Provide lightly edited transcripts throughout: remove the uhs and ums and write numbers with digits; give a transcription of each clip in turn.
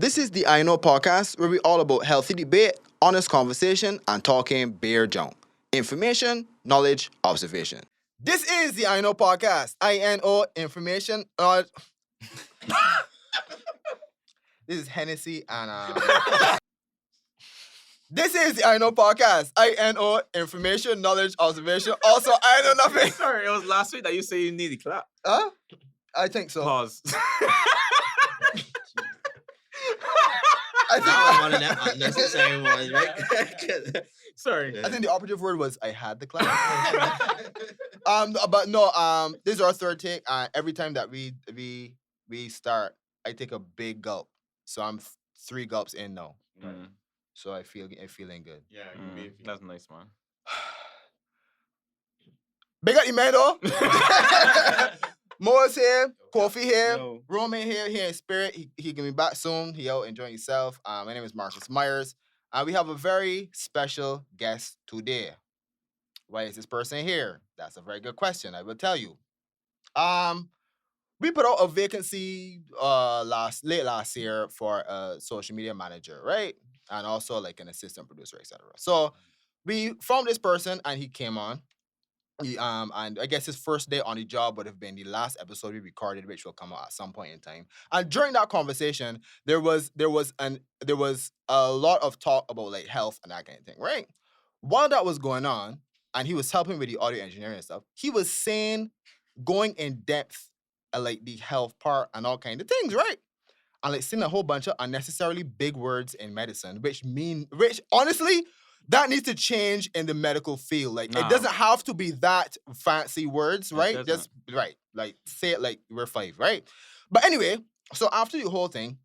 This is the INO podcast where we all about healthy debate, honest conversation, and talking bare junk. Information, knowledge, observation. This is the INO podcast. INO information. This is Hennessy and This is the INO podcast. INO information, knowledge, observation. Also, I know nothing. Sorry, it was last week that you say you need the clap. Huh? I think so. Pause. I That was think, one of them unnecessary ones, right? Sorry. I think the operative word was I had the clap. But no, this is our third take. Every time that we start, I take a big gulp. So I'm 3 gulps in now. Mm. So I'm feeling good. Yeah, That's nice, man. Big up Emmanuel. Mo's here, Kofi here, Yo. Roman here in spirit. He can be back soon. He out enjoying himself. My name is Marcus Myers. We have a very special guest today. Why is this person here? That's a very good question. I will tell you. We put out a vacancy late last year for a social media manager, right? And also like an assistant producer, etc. So we found this person and he came on. And I guess his first day on the job would have been the last episode we recorded, which will come out at some point in time. And during that conversation, there was a lot of talk about like health and that kind of thing, right? While that was going on, and he was helping with the audio engineering and stuff, he was going in depth at like the health part and all kind of things, right? And like saying a whole bunch of unnecessarily big words in medicine, which honestly, that needs to change in the medical field. Like, No. it doesn't have to be that fancy words, right? doesn't. Just, right. Like, say it like we're 5, right? But anyway, so after the whole thing,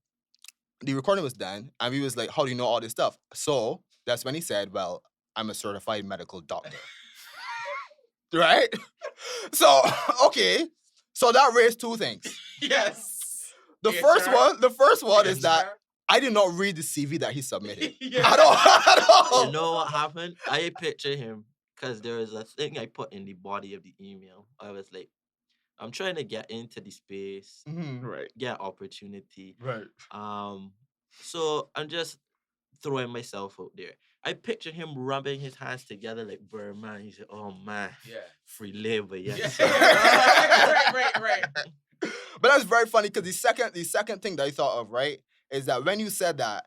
the recording was done, and we was like, how do you know all this stuff? So, that's when he said, well, I'm a certified medical doctor. Right? So, okay. So, that raised 2 things. Yes. The Yes, first one Yes, is that sir. I did not read the CV that he submitted. Yeah. At all. You know what happened? I picture him because there was a thing I put in the body of the email. I was like, I'm trying to get into the space, Mhm. Right. get opportunity. Right. So I'm just throwing myself out there. I picture him rubbing his hands together like Birdman. He said, "Oh man, Yeah. free labor, yes." Yeah. sir." right. But that's very funny because the second thing that I thought of, right, is that when you said that,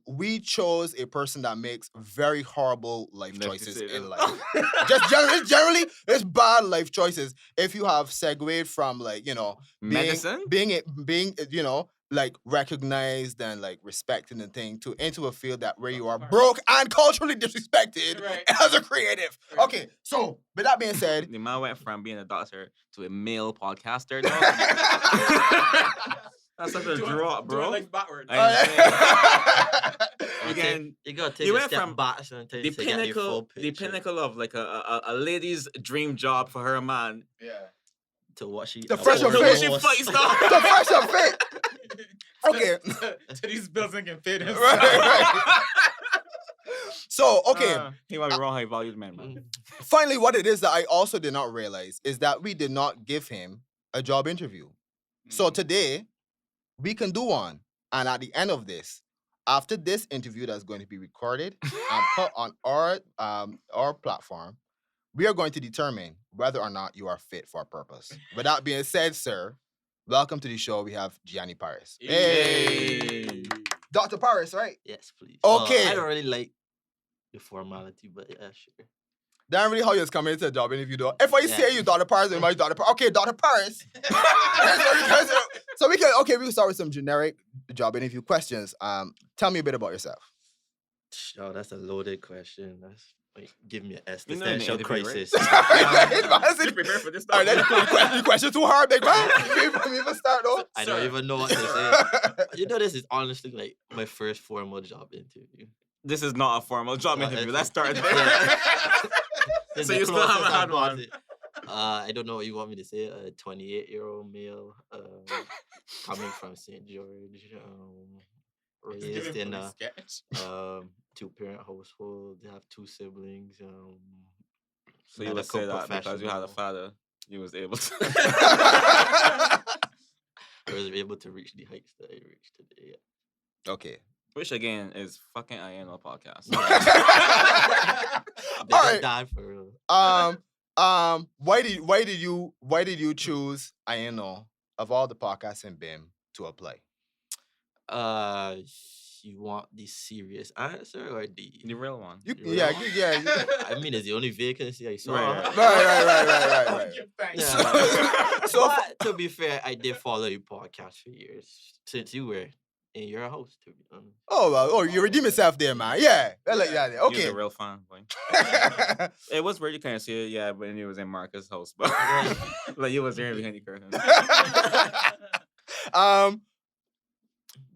we chose a person that makes very horrible life Life choices in decisions. life. Just generally, it's bad life choices. If you have segued from like, Medicine? being like recognized and like respected and thing into a field that where you are broke and culturally disrespected Right. as a creative. Right. Okay, so with that being said, The man went from being a doctor to a male podcaster. Dog. That's such a drop, Do it bro. like backwards. Again, You gotta take you a went step from back sometimes the to get your full pinnacle picture of like a lady's dream job for her man. Yeah. to what she The fresh afforded of So fish. she most. fights dog. the fresh and fit. Okay. To these bills and can fit in. Right. So, okay. He might be wrong how he values men, man. Mm. Finally, what it is that I also did not realize is that we did not give him a job interview. So today, we can do one. And at the end of this, after this interview that's going to be recorded and put on our platform, we are going to determine whether or not you are fit for a purpose. With that being said, sir, welcome to the show. We have Gianni Parris. Hey. Dr. Parris, right? Yes, please. Okay. I don't really like the formality, but yeah, sure. That's really how you come into a job interview, though. If I Yeah. say you Dr. Parris, then my Dr. Parris. Okay, Dr. Parris. So we can start with some generic job interview questions. Tell me a bit about yourself. Oh, that's a loaded question. That's like give me an You know in the existential interview, right? crisis. You prepared for this All stuff? right, the question too hard, big man. We even start though. I don't Sir. even know what to say. You know, this is honestly like my first formal job interview. This is not a formal job No, interview. it's- Let's start there. Yeah. This So is you the still haven't closest I've had got one? to- I don't know what you want me to say. A 28-year-old male coming from St. George, raised in a sketch. 2-parent household. They have 2 siblings. So you would say that because you had a father, you was able to. I was able to reach the heights that I reached today. Okay. Which again is fucking INO podcast. They All got right. that for real. Why did you choose INO of all the podcasts in BIM to apply? You want the serious answer or the real one. You, real yeah, one? I mean, it's the only vacancy I saw. Right. Right. Give thanks. Yeah. So But to be fair, I did follow your podcast for years since you were in your house. To be honest. you redeem yourself there, man. Yeah, I like that. He was Okay. a real fan, boy. It was weird you can't see it, yeah, when he was in Marcus' house, but like he was there behind the curtain.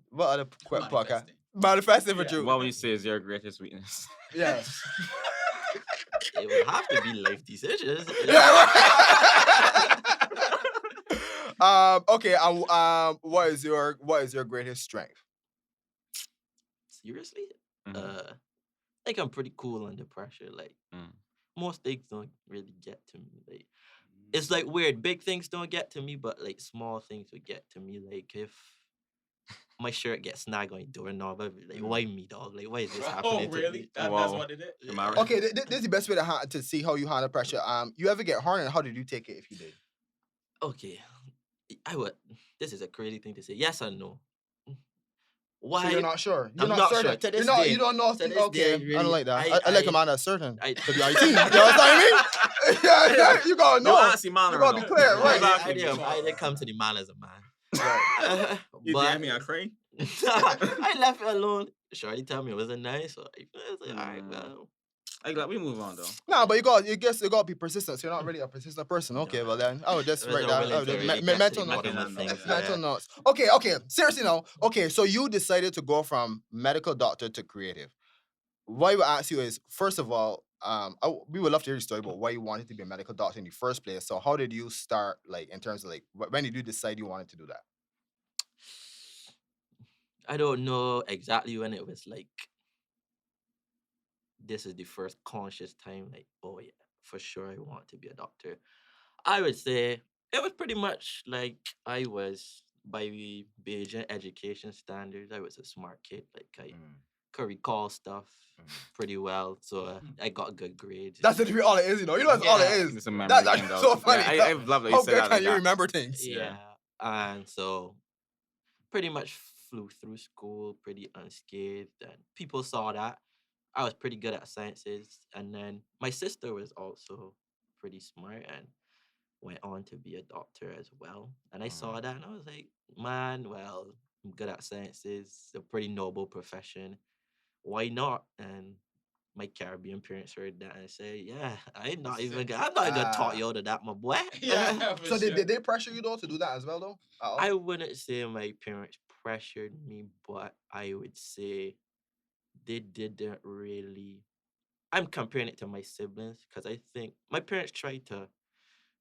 What other podcast? Manifesting for you. What would you say is your greatest weakness? Yeah. It would have to be life decisions. Okay. What is your greatest strength? Seriously? Mhm. I think I'm pretty cool under pressure. Like most things don't really get to me. Like it's like weird. Big things don't get to me, but like small things would get to me. Like if my shirt gets snagged on your doorknob, I'd be like, why me, dog? Like, why is this happening Oh, to really? me? That's Wow. what it is. Am I right? Okay, this is the best way to see how you handle pressure. You ever get hard, and how did you take it if you did? Okay, I would. This is a crazy thing to say. Yes or no? Why? So you're not sure. You're I'm not certain. sure. To this You're not. day- You don't know. to this Okay, day, I don't really, like that. I- I like a I- man that's certain I- to be on your team. You know what I mean? Yeah, you gotta know. No, honestly, man, You gotta be clear, right? I did come to the man as a man. Right. You But damn me, I cray. I left it alone. Shorty tell me it wasn't nice. So I was like, all right, well. I glad we move on though. Nah, but you got to be persistent. So you're not really a persistent person. Okay, well then I would just I write wasn't that. I willing would to just- really me- get to mental the notes. bottom of Mental things. Mental Yeah. notes. Okay. Seriously now. Okay, so you decided to go from medical doctor to creative. What I would ask you is, first of all, we would love to hear your story about why you wanted to be a medical doctor in the first place. So how did you start, like, in terms of, like, when did you decide you wanted to do that? I don't know exactly when it was like, this is the first conscious time, like, oh yeah, for sure I want to be a doctor. I would say it was pretty much like I was, by the Beijing education standards, I was a smart kid. Like I could recall stuff pretty well, so I got good grades. That's literally all it is, you know. You know that's all it Yeah. is. It's a memory That's game, though. so funny. Yeah, I love that you How said good that can like you that. remember things? Yeah. And so pretty much flew through school pretty unscathed, and people saw that. I was pretty good at sciences, and then my sister was also pretty smart and went on to be a doctor as well. And I saw that and I was like, man, well, I'm good at sciences, a pretty noble profession. Why not? And my Caribbean parents heard that and say, yeah, I'm not even gonna talk you out of that, my boy. Yeah. So did they pressure you though to do that as well though? At all? I wouldn't say my parents pressured me, but I would say they didn't really. I'm comparing it to my siblings because I think my parents tried to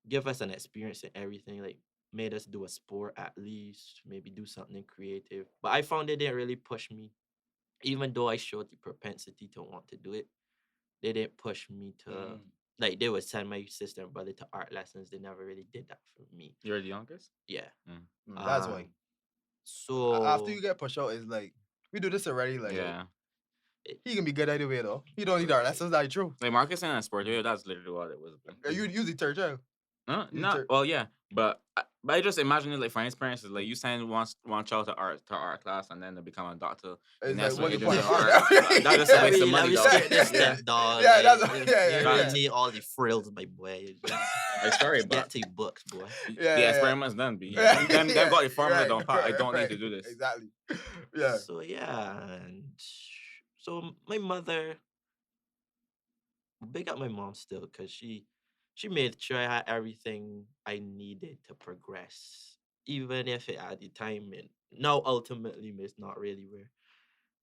give us an experience in everything, like made us do a sport at least, maybe do something creative. But I found they didn't really push me, even though I showed the propensity to want to do it. They didn't push me to like they would send my sister and brother to art lessons. They never really did that for me. You're the youngest? Yeah. That's why. So After you get pushed out, it's like we do this already. Like, Yeah. he can be good either way though. You don't need our lessons. That's true. Like Marcus and sport, yeah, that's literally what it was. You usually third child. You No, tur- well, yeah, but I just imagine it like for instance, like you send one child to art class and then they become a doctor. It's And that's like, what what's it the is. point of art? That just a waste of let money, me dog. skip this Yeah. step, dog. Yeah, that's Like, what- yeah, you yeah. don't need all the frills, my boy. Like, sorry, Get but to your books, boy. the experiment's done, B. Yeah, They've got the formula right, down pat. I right, don't need right. to do this. Exactly. Yeah. So yeah, and so my mother, big up my mom still, because she made sure I had everything I needed to progress, even if it at the time and now ultimately it's not really where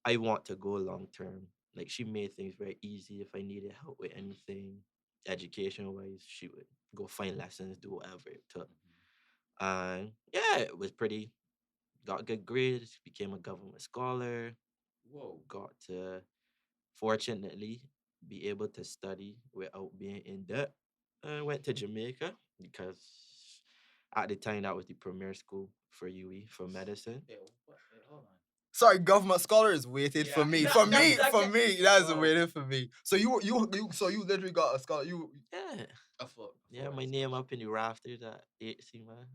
I want to go long term. Like she made things very easy. If I needed help with anything, education wise, she would go find lessons, do whatever it took. And yeah, it was pretty. Got good grades, became a government scholar. Whoa. Got to fortunately be able to study without being in debt. I went to Jamaica because at the time that was the premier school for UE for medicine. Hold on. Sorry, government scholar is weighted for Yeah, me. that- For that- me, that for can- me, that's Oh. weighted for me. So so you literally got a scholar. Yeah. A full- Yeah, full my rest. name up in the rafters at 8C, man.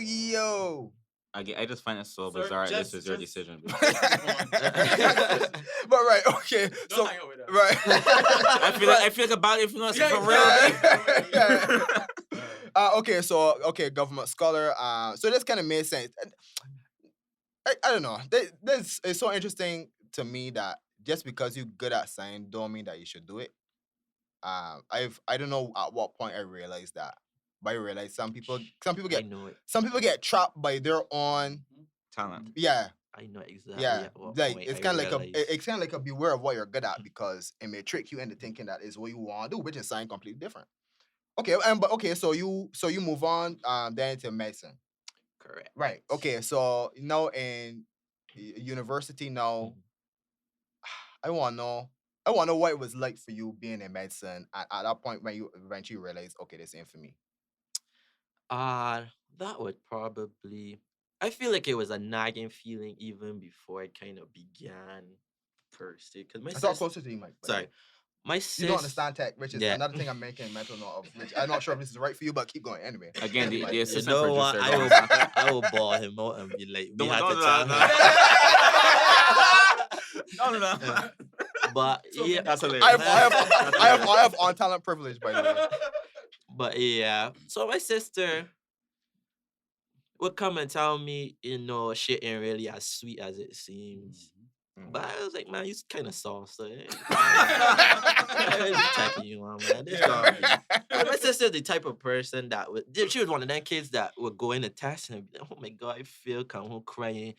Yo. I just find it so Sir, bizarre. This just- was your just- decision. but right, okay. Don't So hang out with us. right. I feel like about it if you know Yeah, for real. Yeah. Okay, so government scholar. So this kind of made sense. I don't know. This is so interesting to me that just because you're good at science don't mean that you should do it. I don't know at what point I realized that, but I realized some people I get know it. some people get trapped by their own Talent. yeah. I know exactly Yeah, at what like point it's I kind of like realized. it's kind of like a beware of what you're good at because it may trick you into thinking that is what you want to do, which is something completely different. Okay, but okay, so you move on then to medicine, Correct. right? Okay, so now in university now, Mhm. I want to know what it was like for you being in medicine at that point when you eventually realized, okay, this ain't for me. That would probably. I feel like it was a nagging feeling even before I kind of began per se. Because my I talk sis, closer to you, Mike. by the sorry, way. my sis. You don't understand tech, which is Yeah. another thing I'm making a mental note of. Which I'm not sure if this is right for you, but keep going anyway. Again, the You assistant know what? producer. I will ball him out and be like, we Don't- had to don't- tell no, her. no. But yeah, That's hilarious. I have on talent privilege, by the way. but yeah. So my sister would come and tell me, shit ain't really as sweet as it seems. Mhm. But I was like, man, you kind of soft, so I really taking you on, man. This gonna be. But my sister's the type of person that she was one of them kids that would go in a test and be like, oh my god, I feel come home crying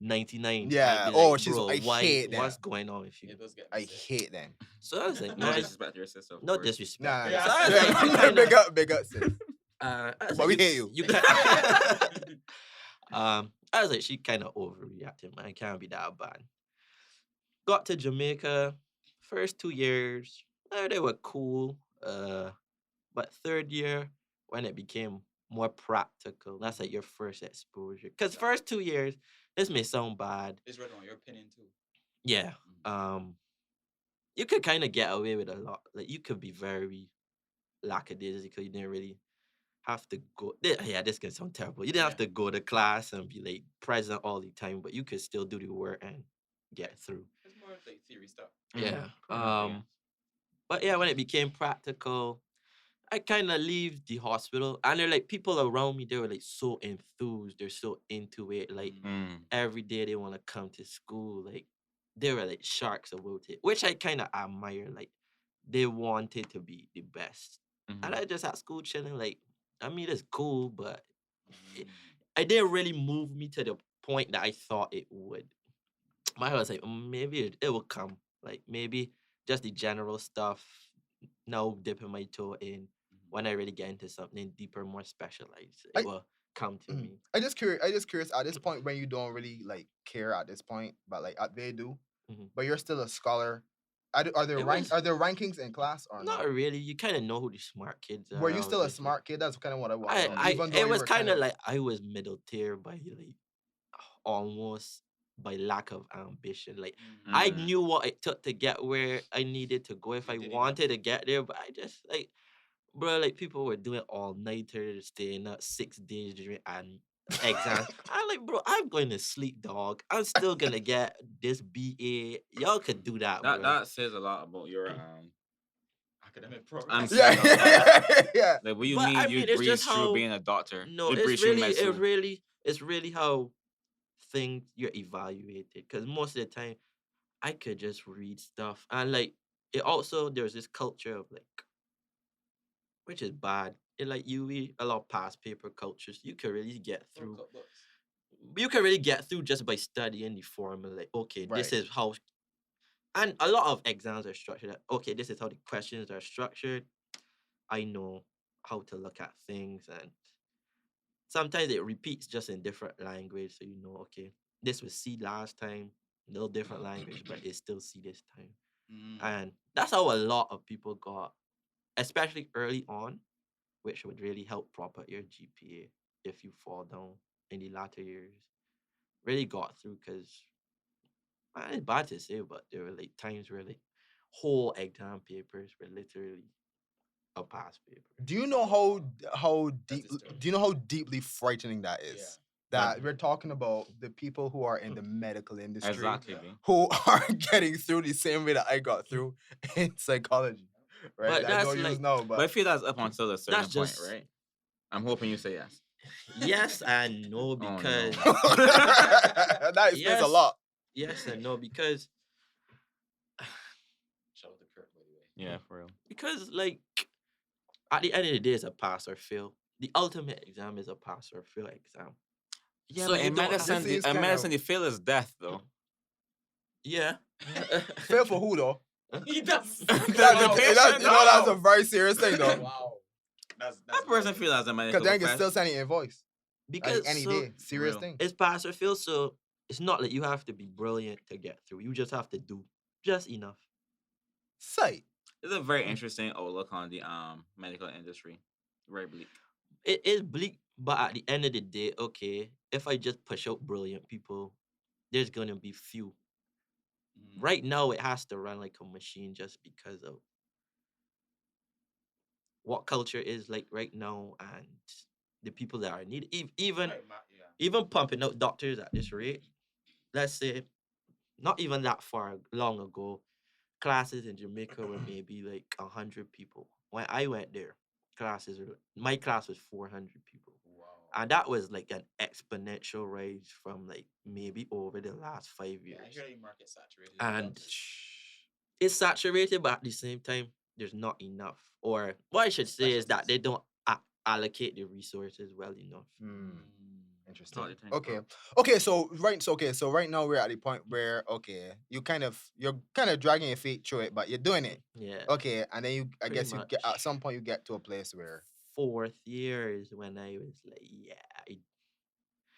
99. Yeah. I'd be Oh, like, she's. bro, I why? hate What's that. going on with you? It does get I me sick. hate them. So I was like, No man, disrespect to your sister. of no course. disrespect. Nah, Yeah. So I was like, you nah. kinda- big up, sis. I was But like, we hate you. I was like, she kind of overreacted, man. It can't be that bad. Got to Jamaica, first 2 years, they were cool. But third year, when it became more practical, that's like your first exposure. Because first 2 years, this may sound bad. It's right on your opinion too. Yeah. You could kind of get away with a lot. Like you could be very lackadaisical. You didn't really have to go. Yeah, this can sound terrible. You didn't have to go to class and be like present all the time, but you could still do the work and get through. It's more like theory stuff. Yeah. Pretty much, yeah. But yeah, when it became practical, I kind of leave the hospital, and they're like people around me. They were like so enthused. They're so into it. Like every day they want to come to school. Like they were like sharks about it, which I kind of admire. Like they wanted to be the best, and I just at school chilling. Like I mean, it's cool, but it didn't really move me to the point that I thought it would. My heart was like, maybe it will come. Like maybe just the general stuff. Now dipping my toe in. When I really get into something deeper, more specialized, it will come to me. I just curious at this point when you don't really like care at this point, but like they do, but you're still a scholar. Are there are there rankings in class or not really? You kind of know who the smart kids are. Were you still a obviously. smart kid? That's kind of what I want. to know. It was kind of like I was middle tier by like almost by lack of ambition. Like I knew what it took to get where I needed to go if I wanted to get there, but I just like, bro, like people were doing all nighters, staying up 6 days during and exams. I'm like, bro, I'm going to sleep, dog. I'm still gonna get this BA. Y'all could do that, bro. That says a lot about your academic progress. Yeah. Like what you But mean I you mean, it's breeze just through how- being a doctor. No, You breeze it's through really, medicine. it's really how things you're evaluated. Because most of the time, I could just read stuff, and like it also there's this culture of like, which is bad. It like you read a lot of past paper cultures. You can really get through. You can really get through just by studying the formula. Like, okay, this Right. is how. And a lot of exams are structured. Like, okay, this is how the questions are structured. I know how to look at things, and sometimes it repeats just in different language. So you know, okay, this was C last time, a little different language, but it's still C this time. And that's how a lot of people got, especially early on, which would really help prop up your GPA if you fall down in the latter years. Really got through because It's bad to say, but there were like times where like whole exam papers were literally a past paper. Do you know how deep? disturbing. Do you know how deeply frightening that is? Yeah. That we're talking about the people who are in the medical industry Exactly, B. who are getting through the same way that I got through in psychology, right? But I that's don't use like- now, But I but feel that's up until a certain point, just- right? I'm hoping you say yes. Yes and no, no. because that explains Yes. a lot. yes and no, because Shout out to Kurt, by the way. Yeah, for real. because like at the end of the day, it's a pass or fail. The ultimate exam is a pass or fail exam. Yeah, So but you in don't have- medicine, This is in kind medicine, of- the fail is death, though. Yeah. Fail for who though? He does. That's, Wow. you know that's a very serious thing though. Wow. That's That person wild. feels as a medical Because then you can professional. still send an invoice. Because Any so day. Serious real. thing. it's pass or fail, so it's not like you have to be brilliant to get through. You just have to do just enough. Sight. It's a very interesting outlook on the medical industry. Very bleak. It is bleak, but at the end of the day, okay, if I just push out brilliant people, there's gonna be few. Mm. Right now, it has to run like a machine just because of what culture is like right now and the people that are needed. Even Right, yeah. even pumping out doctors at this rate, let's say, not even that far long ago, classes in Jamaica were maybe like 100 people. When I went there, my class was 400 people. Wow. And that was like an exponential rise from like maybe over the last 5 Yeah, I years. hear the market saturated. And but- it's saturated, but at the same time, there's not enough. Or what I should say is that they don't allocate the resources well enough. Hmm. Mm. Interesting. All the time. Okay. So right now we're at the point where you're kind of dragging your feet through it, but you're doing it. Yeah. Okay, and then I Pretty guess you get at much. some point you get to a place where 4th year is when I was like, yeah,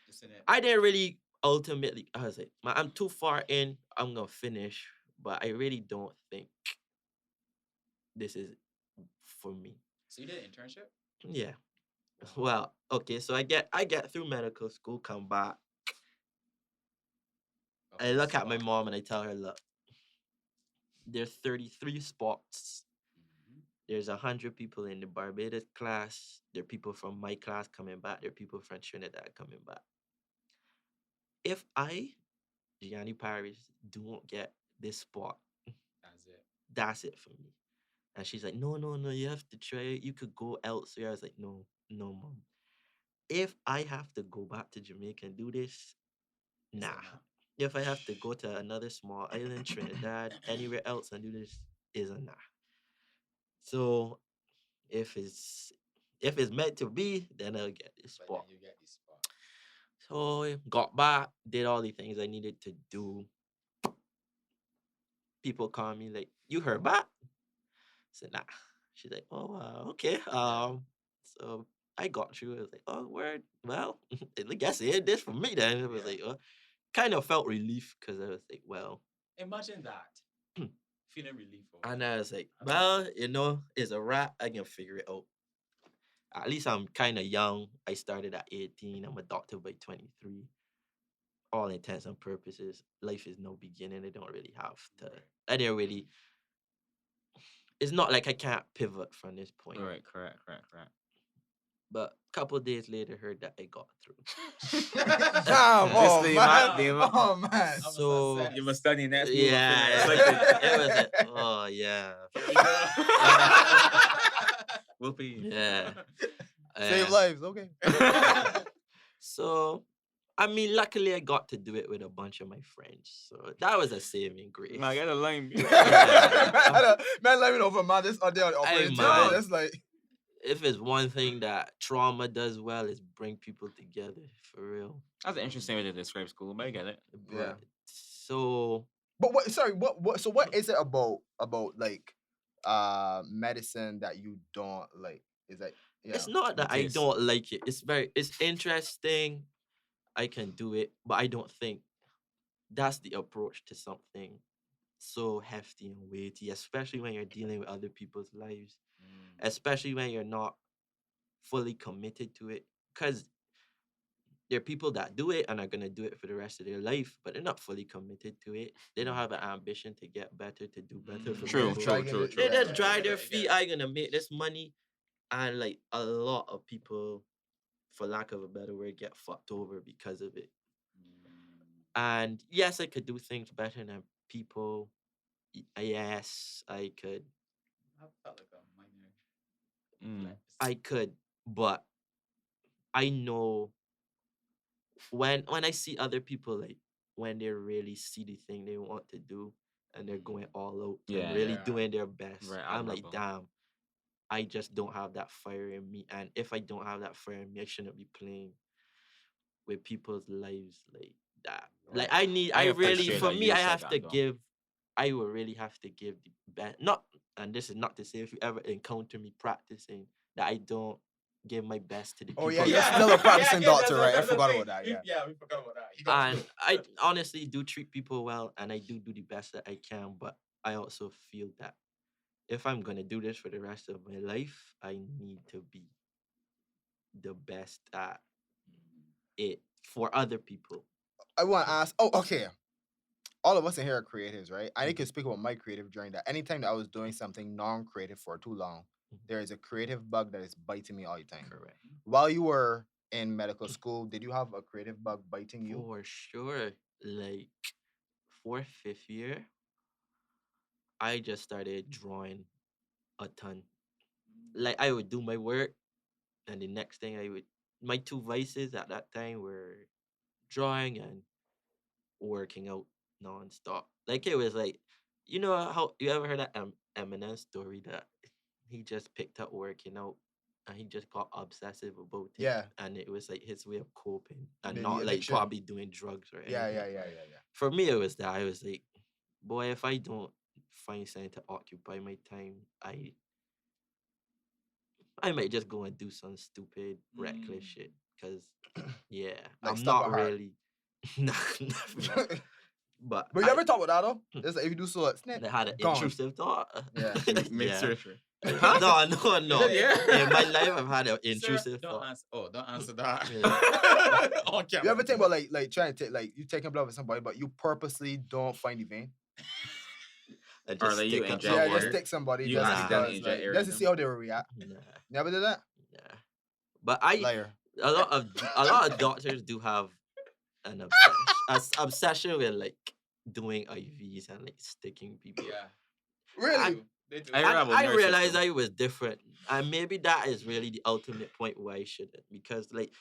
Just in it. I didn't really ultimately. I was like, man, I'm too far in. I'm gonna finish, but I really don't think this is for me. So you did an internship? Yeah. Well, okay. So I get through medical school, come back. I Okay, look at my spot. mom and I tell her, look, there's 33 spots. Mhm. There's 100 people in the Barbados class. There are people from my class coming back. There are people from Trinidad coming back. If I, Gianni Parris, don't get this spot, That's it. that's it for me. And she's like, no, you have to try it. You could go elsewhere. I was like, no, mom. If I have to go back to Jamaica and do this, It's a nah. nah. If I have to go to another small island, Trinidad, anywhere else and do this, is a nah. So if it's meant to be, then I'll get this But spot. then you get this spot. So I got back, did all the things I needed to do. People call me like, you heard back? I said, nah. She's like, oh wow, okay. So I got through. I was like, oh word. Well, I guess it did for me then. I was Yeah. like, kind of felt relief because I was like, well, Imagine that. Feeling relief. over and it. I was like, well, it's a wrap. I can figure it out. At least I'm kind of young. I started at 18. I'm a doctor by 23. All intents and purposes, life is no beginning. I don't really have to. Right. I didn't really. It's not like I can't pivot from this point. Right, correct. But a couple of days later, heard that I got through. damn. Oh Just the man. amount- Oh man. I was So upset. You must study next. yeah, it was like, oh yeah, Whoopee. yeah. Save lives. Okay. So, I mean, luckily I got to do it with a bunch of my friends, so that was a saving grace. I got a line. Man, let me know for man. This are there on the operating man. table. That's like If it's one thing that trauma does well, is bring people together for real. That's an interesting way to describe school, but I get it. Yeah. But so But what? Sorry. What? So what is it about like medicine that you don't like? Is that it's not that I taste. don't like it. It's interesting. I can do it, but I don't think that's the approach to something so hefty and weighty, especially when you're dealing with other people's lives, especially when you're not fully committed to it. Because there are people that do it and are gonna do it for the rest of their life, but they're not fully committed to it. They don't have an ambition to get better, to do better for True, people. true, Dragging true, it- true. They just yeah. dry their I get feet. it. I gonna make this money, and like a lot of people, for lack of a better word, get fucked over because of it. And yes, I could do things better than people. Yes, I could. I felt like a minor Mm. flex. I could, but I know when I see other people, like when they really see the thing they want to do and they're going all out Yeah, and really yeah. doing their best, Very I'm like, admirable. damn, I just don't have that fire in me. And if I don't have that fire in me, I shouldn't be playing with people's lives like that. Like Right. I I really, appreciate for that me, you I said have that, to though. give. I will really have to give the best. Not, and this is not to say if you ever encounter me practicing that I don't give my best to the Oh, people. yeah, you're that- still a practicing that's doctor, the- right? I that's the forgot thing. about that, yeah. Yeah, we forgot about that. You got And to. I honestly do treat people well, and I do the best that I can. But I also feel that if I'm gonna do this for the rest of my life, I need to be the best at it for other people. I want to ask. Oh, okay. All of us in here are creatives, right? I can speak about my creative during that. Anytime that I was doing something non-creative for too long, there is a creative bug that is biting me all the time. Correct. While you were in medical school, did you have a creative bug biting you? For sure. Like 4th, 5th year, I just started drawing a ton. Like I would do my work, and the next thing I would, my two vices at that time were drawing and working out nonstop. Like it was like, you know how you ever heard that Eminem story that he just picked up working out and he just got obsessive about it. Yeah. And it was like his way of coping and The not like addiction. probably doing drugs or anything. Yeah. For me, it was that I was like, boy, if I don't find something to occupy my time, I might just go and do some stupid, reckless shit. Cause yeah, Like I'm stuff not at heart. really. Never. But But you ever thought about that though? It's like if you do so, I had an gone. intrusive thought. Yeah. Make Yeah. surgery. No. Yeah. In my life, I've had an Sir, intrusive don't thought. answer. Oh, don't answer that. Yeah. On camera. You ever think about like trying to take like you taking blood with somebody, but you purposely don't find the vein? I Or just like you stick up inject Yeah, somewhere. just stick somebody You just accidentally because, inject like, air just in to see them? how they react. Nah. Never did that. But I Liar. a lot of doctors do have an obsession with like doing IVs and like sticking people. Yeah. Really? They do. I And heard about I nurses, realized though. I was different, and maybe that is really the ultimate point why I shouldn't, because like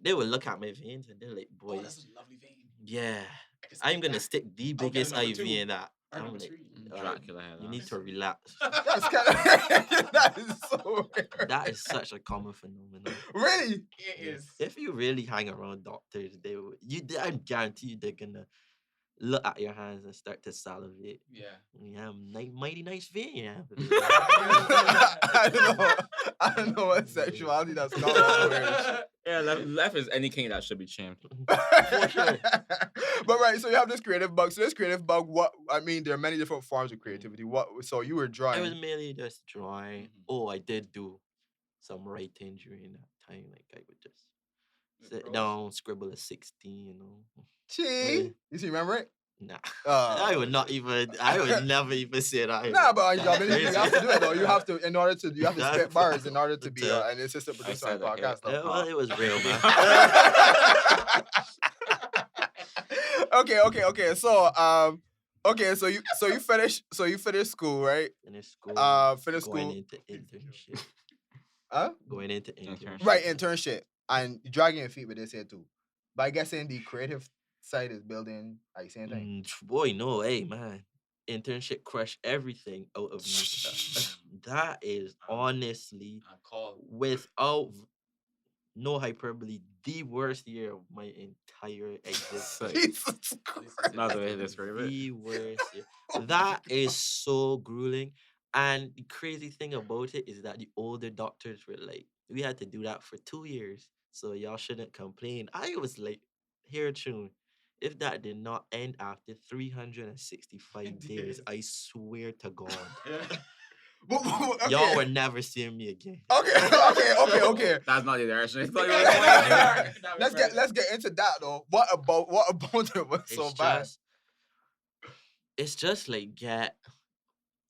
they would look at my veins and they're like, Oh, boy, that's a lovely vein. yeah, I can I'm stick gonna that. stick the I'll get a biggest number IV 2. in that. Or I'm number like, 3. Dracula had you that. need to relax. That's kind of that is so weird. That is such a common phenomenon. Really. It Yeah. is. If you really hang around doctors, they will. I guarantee you, they're gonna look at your hands and start to salivate. Yeah. Yeah, mighty nice vein. Yeah. I don't know. I don't know what sexuality that's called. That's weird. Yeah, life is any king that should be champed. For sure. But right, so you have this creative bug. So this creative bug, what I mean, there are many different forms of creativity. What? So you were I was drawing. mainly just drawing. Mhm. Oh, I did do some writing during that time. Like I would just With sit prose? down, scribble a 16, you know. Gee, you see, remember it? Nah. Uh, I would not even. I would never even say that. Nah, but I mean, you Crazy. have to do it though. You have to, in order to, you have to That's spit bars in order to be the- an assistant producer on said I hate podcast. it. though. Well, it was real, man. Okay. So you finished school, right? Finish school. Finish going school. into internship. Huh? Going into Internship. internship. Right, internship and dragging your feet with this here too. But I guess in the creative side is building. Are you saying thing? Boy, no, hey man. Internship crushed everything out of me. That is honestly, I call. without no hyperbole, the worst year of my entire existence. Jesus Christ. Not the way to describe it. The worst year. That is so grueling. And the crazy thing about it is that the older doctors were like, we had to do that for 2 years, so y'all shouldn't complain. I was like, here, tune. If that did not end after 365 days, Days. I swear to God. Yeah. Okay. Y'all were never seeing me again. Okay. That's not the direction. I thought you were Okay. going. Let's get into that though. What about it was so bad? It's just like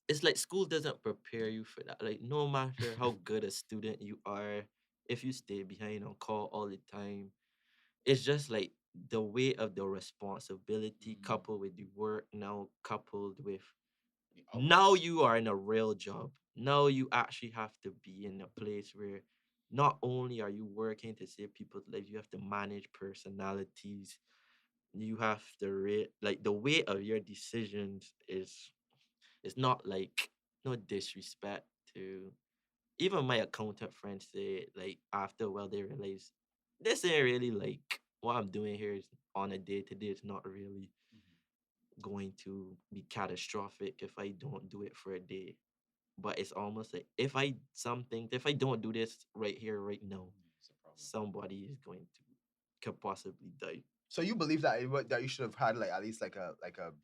it's like school doesn't prepare you for that. Like no matter how good a student you are, if you stay behind on call all the time, it's just like the weight of the responsibility coupled with the work now coupled with now you are in a real job. Now you actually have to be in a place where not only are you working to save people's lives, you have to manage personalities. You have to rate like the weight of your decisions is it's not like no disrespect to even my accountant friends say like after a while they realize this ain't really like what I'm doing here is on a day to day. It's not really going to be catastrophic if I don't do it for a day. But it's almost like if I don't do this right here, right now, somebody is going to could possibly die. So you believe that that you should have had like at least like a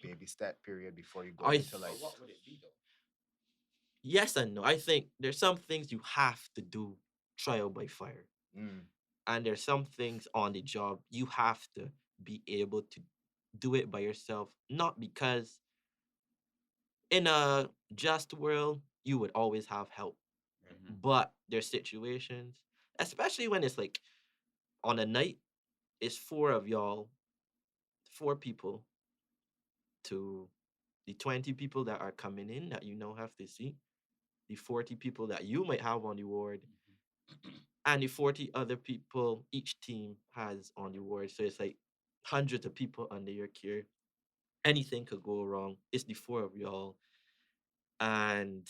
baby step period before you go I into like. What would it be though? Yes and no. I think there's some things you have to do trial by fire. Mm. And there's some things on the job you have to be able to do it by yourself. Not because in a just world you would always have help. But there's situations, especially when it's like on a night, it's four of y'all, four people to the 20 people that are coming in that you now have to see, the 40 people that you might have on the ward, and the 40 other people each team has on the ward. So it's like hundreds of people under your care. Anything could go wrong. It's the four of y'all. And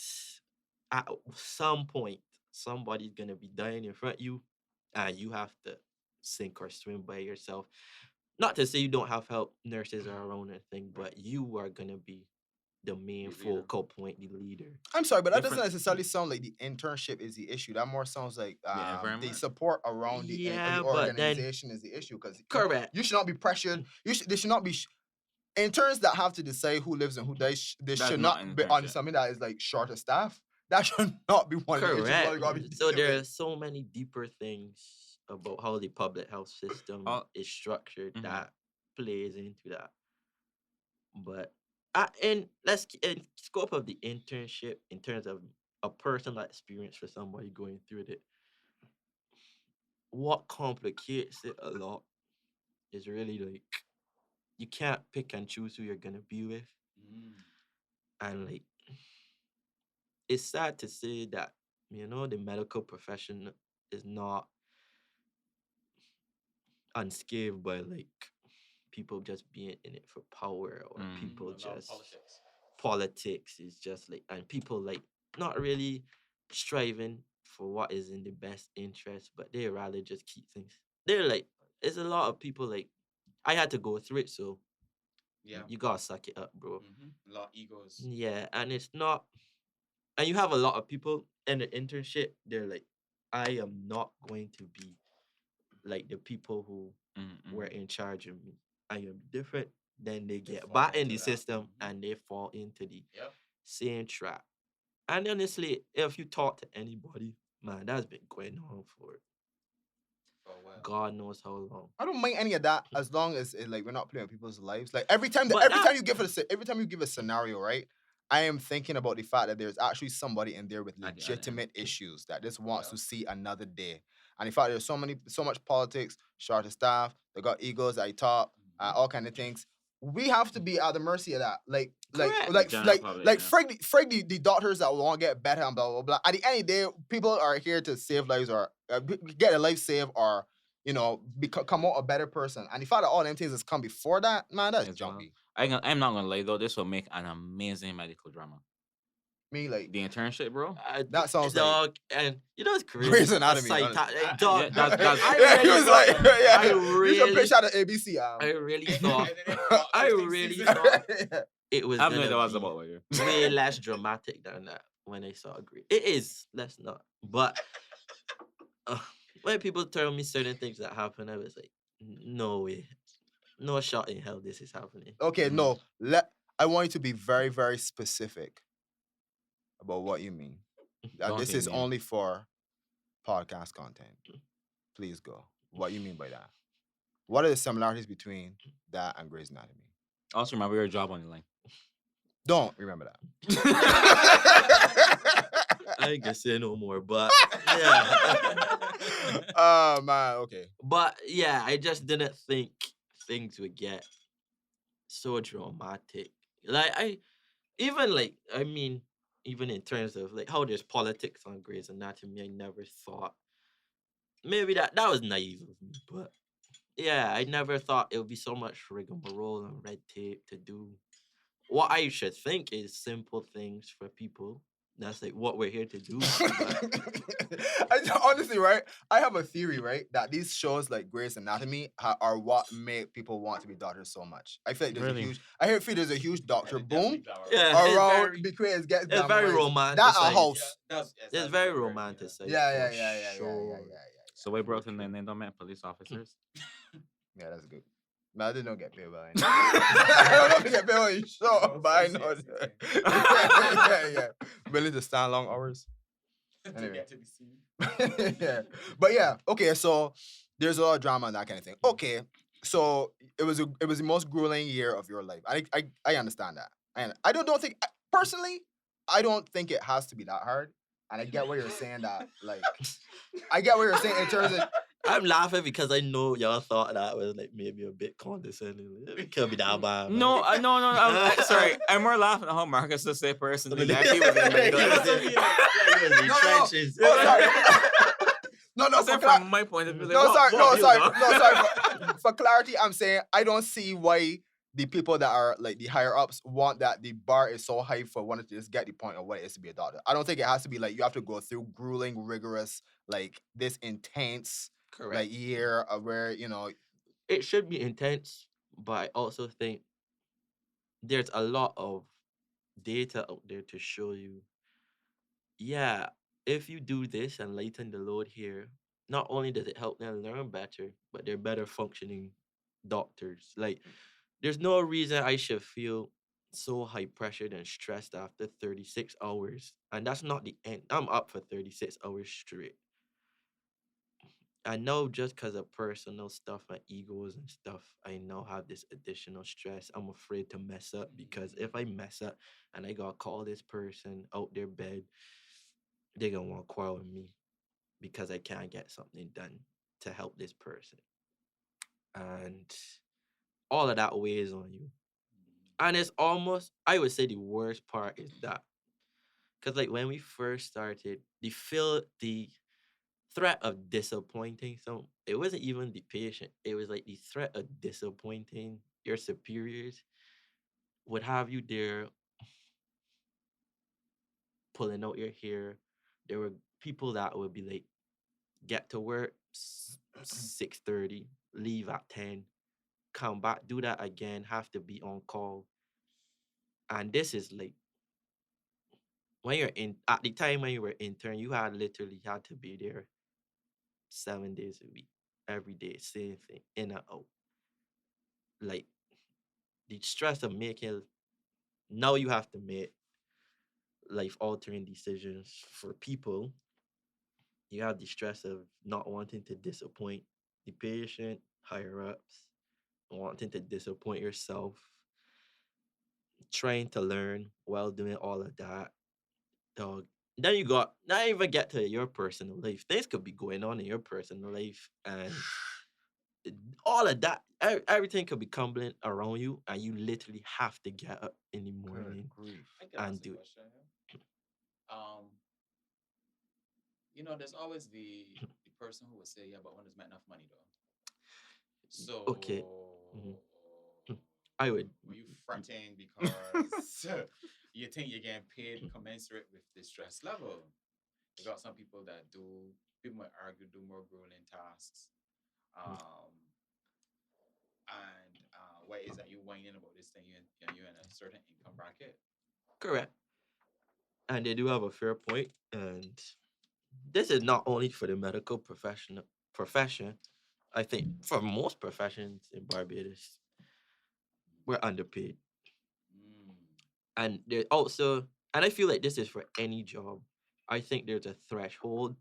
at some point, somebody's gonna be dying in front of you, and you have to sink or swim by yourself. Not to say you don't have help, nurses are around and thing, but you are gonna be the main The leader. focal point, the leader. I'm sorry, but that doesn't Different- necessarily sound like the internship is the issue. That more sounds like the environment? support around the Yeah, but then- organization is the issue because Correct. you should not be pressured. They should not be. Interns that have to decide who lives and who dies, they That's should not not an be on internship. something that is like short of staff. That should not be one of the issues. Correct. you gotta be So dealing there with. are so many deeper things about how the public health system is structured Mhm. that plays into that. But in scope of the internship, in terms of a personal experience for somebody going through it, what complicates it a lot is really like you can't pick and choose who you're gonna be with, and like it's sad to say that the medical profession is not unscathed by like people just being in it for power or people just politics is just like and people like not really striving for what is in the best interest, but they rather just keep things. They're like there's a lot of people like I had to go through it, so Yeah. you gotta suck it up, bro. A lot of egos. Yeah, and it's not and you have a lot of people in the internship, they're like, I am not going to be like the people who were in charge of me. I am different. Then they get fall back in into the that. system and they fall into the Yep. same trap. And honestly, if you talk to anybody, man, that's been going on for Oh well. God knows how long. I don't mind any of that as long as like we're not playing with people's lives. Like every time But every that- time you give a scenario, right? I am thinking about the fact that there's actually somebody in there with At the other end. legitimate issues that just wants to see another day. And in fact, there's so much politics, short of staff, they got egos at the top, all kind of things. We have to be at the mercy of that. Correct. General public, yeah. Frank the doctors that want to get better and blah blah blah. At the end of the day, people are here to save lives or get a life saved or come out a better person. And the fact that all them things has come before that, man, that's As well. jumpy. I'm not gonna lie though, this will make an amazing medical drama. Me like The internship, bro. that sounds like dog, and it's crazy. Grey's A Anatomy, psych- honestly. dog, Yeah, that's- I yeah, he really was thought- like, yeah, I you should really- pitch out of ABC. I really thought I really season. thought it was I have no gonna idea what it's be about here. way less dramatic than that when I saw Grey. It is. Let's not. But when people tell me certain things that happen, I was like, no way, no shot in hell this is happening. Okay, no. I want you to be very, very specific. about what you mean. And Don't this hit is me. only for podcast content. Please go. What you mean by that? What are the similarities between that and Grey's Anatomy? Also, remember your job on the line. Don't remember that. I ain't gonna say no more, but yeah. Oh man, okay. But yeah, I just didn't think things would get so dramatic. Like I mean, even in terms of like how there's politics on Grey's Anatomy, I never thought maybe that was naive of me, but yeah, I never thought it would be so much rigmarole and red tape to do what I should think is simple things for people. That's like what we're here to do. Honestly, right? I have a theory, right, that these shows like Grey's Anatomy are what make people want to be doctors so much. I feel like Really? I feel there's a huge doctor boom Yeah, it's around very- because it gets it's very glamorized. That a romanticized. house. It's very romanticized. Yeah, for yeah. sure. So we brought in and they don't met police officers. Yeah, that's good. Man, I didn't get paid by it. I don't know if you get paid on your show, but I know. Yeah. Willing to stand long hours. Anyway. To be seen. Yeah. But yeah, okay, so there's a lot of drama and that kind of thing. Okay. So it was the most grueling year of your life. I understand that. And I don't think personally, I don't think it has to be that hard. And I get what you're saying that like I get what you're saying in terms of I'm laughing because I know y'all thought that was like maybe a bit condescending. It could be that bad. No, no. Sorry, I'm more laughing at how Marcus is the person who actually was in He was the in the trenches. Oh, sorry. No, for from my point of view. Like, no, what sorry. you know? For clarity, I'm saying I don't see why the people that are like the higher ups want that the bar is so high for wanting to just get the point of what it is to be a doctor. I don't think it has to be like you have to go through grueling, rigorous, like this intense Correct. like year of where It should be intense, but I also think there's a lot of data out there to show you, yeah, if you do this and lighten the load here, not only does it help them learn better, but they're better functioning doctors. Like, there's no reason I should feel so high pressured and stressed after 36 hours. And that's not the end. I'm up for 36 hours straight. I know just because of personal stuff and egos and stuff, I now have this additional stress. I'm afraid to mess up because if I mess up and I gotta call this person out their bed, they're gonna want to quarrel with me because I can't get something done to help this person. And all of that weighs on you. And it's almost, I would say the worst part is that. Because like when we first started, the threat of disappointing some, it wasn't even the patient, it was like the threat of disappointing your superiors would have you there pulling out your hair. There were people that would be like, get to work 6:30, leave at 10, come back, do that again, have to be on call. And this is like when you're in at the time when you were intern, you had to be there 7 days a week, every day, same thing, in and out. Like the stress of making, now you have to make life altering decisions for people. You have the stress of not wanting to disappoint the patient, higher ups, wanting to disappoint yourself, trying to learn while doing all of that. Dog. Then you got not even get to your personal life. Things could be going on in your personal life, and all of that, everything could be crumbling around you, and you literally have to get up in the morning. I can And ask do a it. question. There's always the person who would say, yeah, but when there's not enough money though. So Okay. I would. were you fretting because you think you're getting paid commensurate with the stress level? You got some people that people might argue, do more grueling tasks. And why is that you whining about this thing? You're in a certain income bracket. Correct. And they do have a fair point. And this is not only for the medical profession. I think for most professions in Barbados, we're underpaid. Mm. And there also and I feel like this is for any job. I think there's a threshold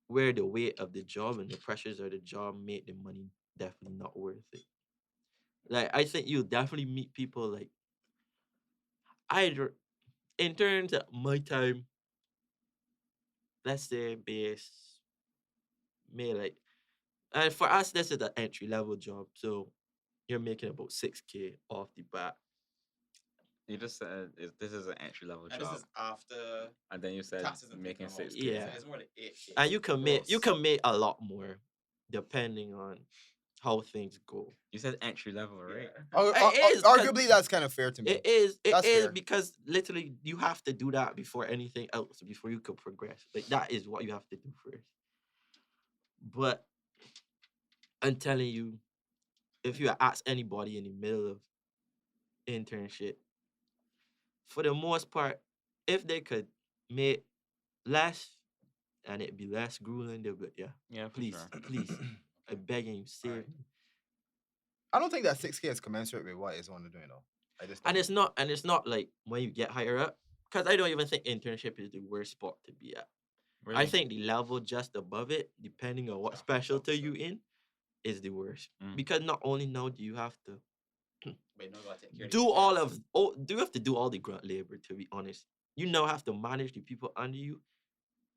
where the weight of the job and the pressures of the job make the money definitely not worth it. Like I think you'll definitely meet people like either in terms of my time, let's say base may like and for us this is an entry level job, so you're making about 6K off the bat. You just said this is an entry level And job, this is after and then you said taxes and making taken off. 6K. Yeah. It's more like 8K. And you gross. can make a lot more depending on how things go. You said entry level, right? It is, 'cause Arguably, that's kind of fair to me. It is That's fair. because literally you have to do that before anything else, before you could progress. Like that is what you have to do first. But I'm telling you, if you ask anybody in the middle of internship, for the most part, if they could make less and it be less grueling, they'll be like, yeah, Yeah, for please, sure. please, I'm begging you, save Alright. me. I don't think that 6K is commensurate with what is one doing though. I just And don't. it's not like when you get higher up, because I don't even think internship is the worst spot to be at. I Really? think the level just above it, depending on what specialty you in, is the worst. Mm. Because not only now do you have to But you know gotta take care do your all parents. of do you have to do all the grunt labor, to be honest. You now have to manage the people under you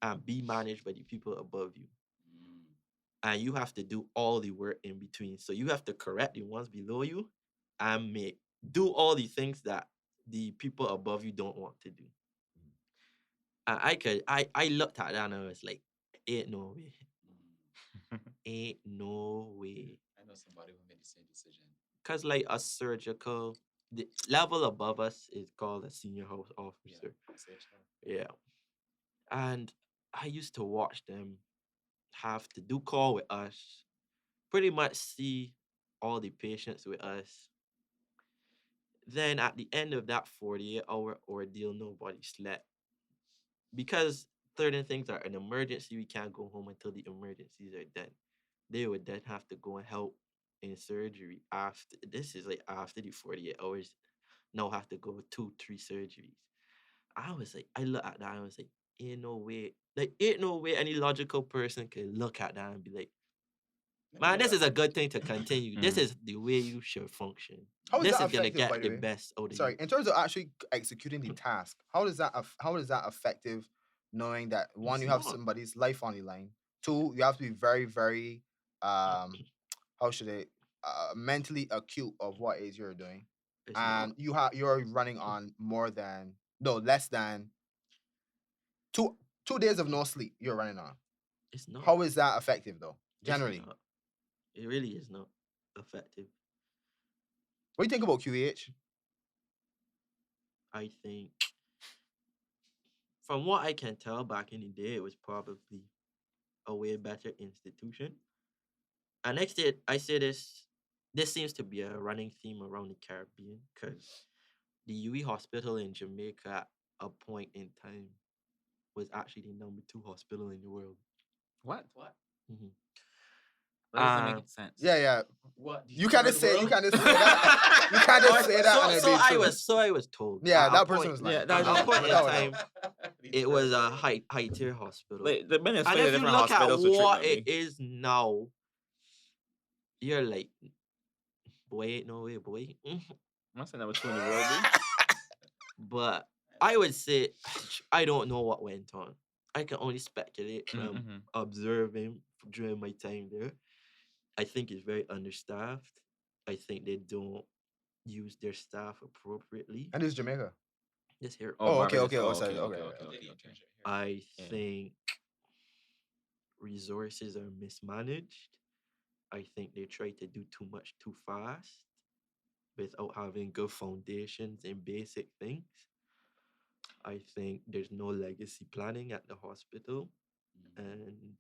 and be managed by the people above you. Mm. And you have to do all the work in between. So you have to correct the ones below you and do all the things that the people above you don't want to do. And I looked at that and I was like, ain't no way. Mm. Ain't no way. I know somebody who made the same decision. Cause like a surgical, the level above us is called a senior house officer. SHO. Yeah. And I used to watch them have to do call with us, pretty much see all the patients with us. Then at the end of that 48-hour ordeal, nobody slept. Because certain things are an emergency, we can't go home until the emergencies are done. They would then have to go and help in surgery after this is like after the 48 hours. Now have to go 2-3 surgeries. I was like, I look at that and I was like, ain't no way. Like, ain't no way any logical person could look at that and be like, man, this is a good thing to continue. This Mm. is the way you should function. How is This that is gonna effective, by get the the way? best out of Sorry, you. in terms of actually executing the task, how is that effective? Knowing that one, It's you have not. somebody's life on the line. Two, you have to be very, very how should I mentally acute of what is you're doing, It's and not. you're running on less than two days of no sleep. You're running on. It's not. How is that effective though? It's Generally, not. It really is not effective. what do you think about QEH? I think from what I can tell back in the day, it was probably a way better institution. And next year, I say this seems to be a running theme around the Caribbean because the UE hospital in Jamaica at a point in time was actually the number 2 hospital in the world. What? What? Mhm. That doesn't make sense. Yeah. What? You can't just say that. You can't just say that. and it So be true. I was told. Yeah, at a that point- person was lying. Yeah, that at a point in Without a time, doubt. it was a high tier hospital. Like, the benefits And of if you different look at hospitals to what treatment. it is now, you're like, boy, ain't no way, boy. I'm not saying number 2 in the world. Dude. But I would say I don't know what went on. I can only speculate from Mhm. observing during my time there. I think it's very understaffed. I think they don't use their staff appropriately. And it's Jamaica. This here, Oh, okay, Barbados. okay, Oh, sorry, okay. I did internship here. I Yeah. think resources are mismanaged. I think they try to do too much too fast without having good foundations in basic things. I think there's no legacy planning at the hospital, and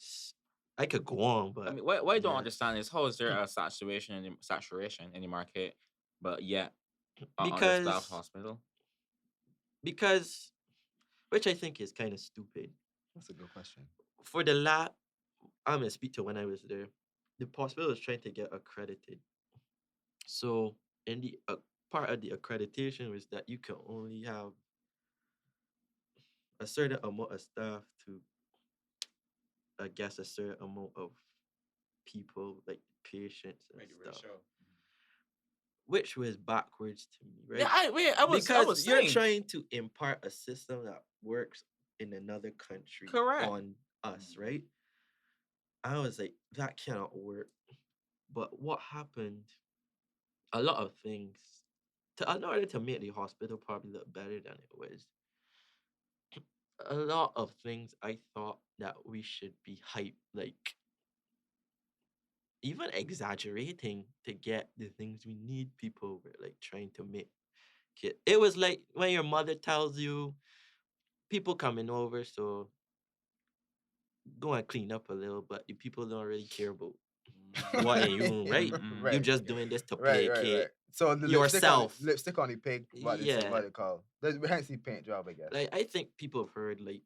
I could go on, but I mean, what I don't yeah. understand is how is there a saturation in the market, but yet an Because- understaffed hospital? because which I think is kind of stupid. That's a good question. For the lab, I'm gonna speak to when I was there. The hospital was trying to get accredited. So in the part of the accreditation was that you can only have a certain amount of staff to, I guess, a certain amount of people, like patients and Make the stuff, ratio. which was backwards to me, right? Yeah, I was Because you're saying. trying to impart a system that works in another country Correct. on us, right? I was like, that cannot work. But what happened? A lot of things in order to make the hospital probably look better than it was. A lot of things I thought that we should be hype, like even exaggerating to get the things we need. People were like trying to make it. It was like when your mother tells you people coming over, so go and clean up a little, but the people don't really care about what in your room, right? Mm-mm. You're Right. just doing this to Right. placate So the yourself. lipstick on the pig. What they say? Yeah. What they call? We can't see paint job, I guess. Like I think people have heard like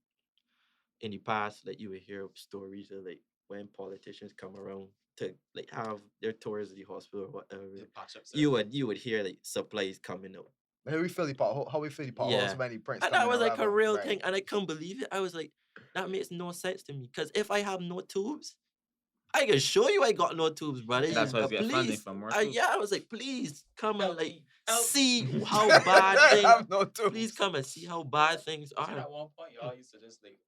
in the past, like you would hear of stories of like when politicians come around to like have their tours of the hospital or whatever. The patch up You would hear like supplies coming out. How we fill the pot? How we fill the potholes Yeah. when the prints And come that in was or like a whatever? real Right. thing, and I couldn't believe it. I was like, that makes no sense to me. Because if I have no tubes, I can show you I got no tubes, brother. That's why But you get funding please, for more tubes. yeah, I was like, please come and Help like me, help see me. how bad I things. have no tubes. Please come and see how bad things See, are. at one point, y'all used to just like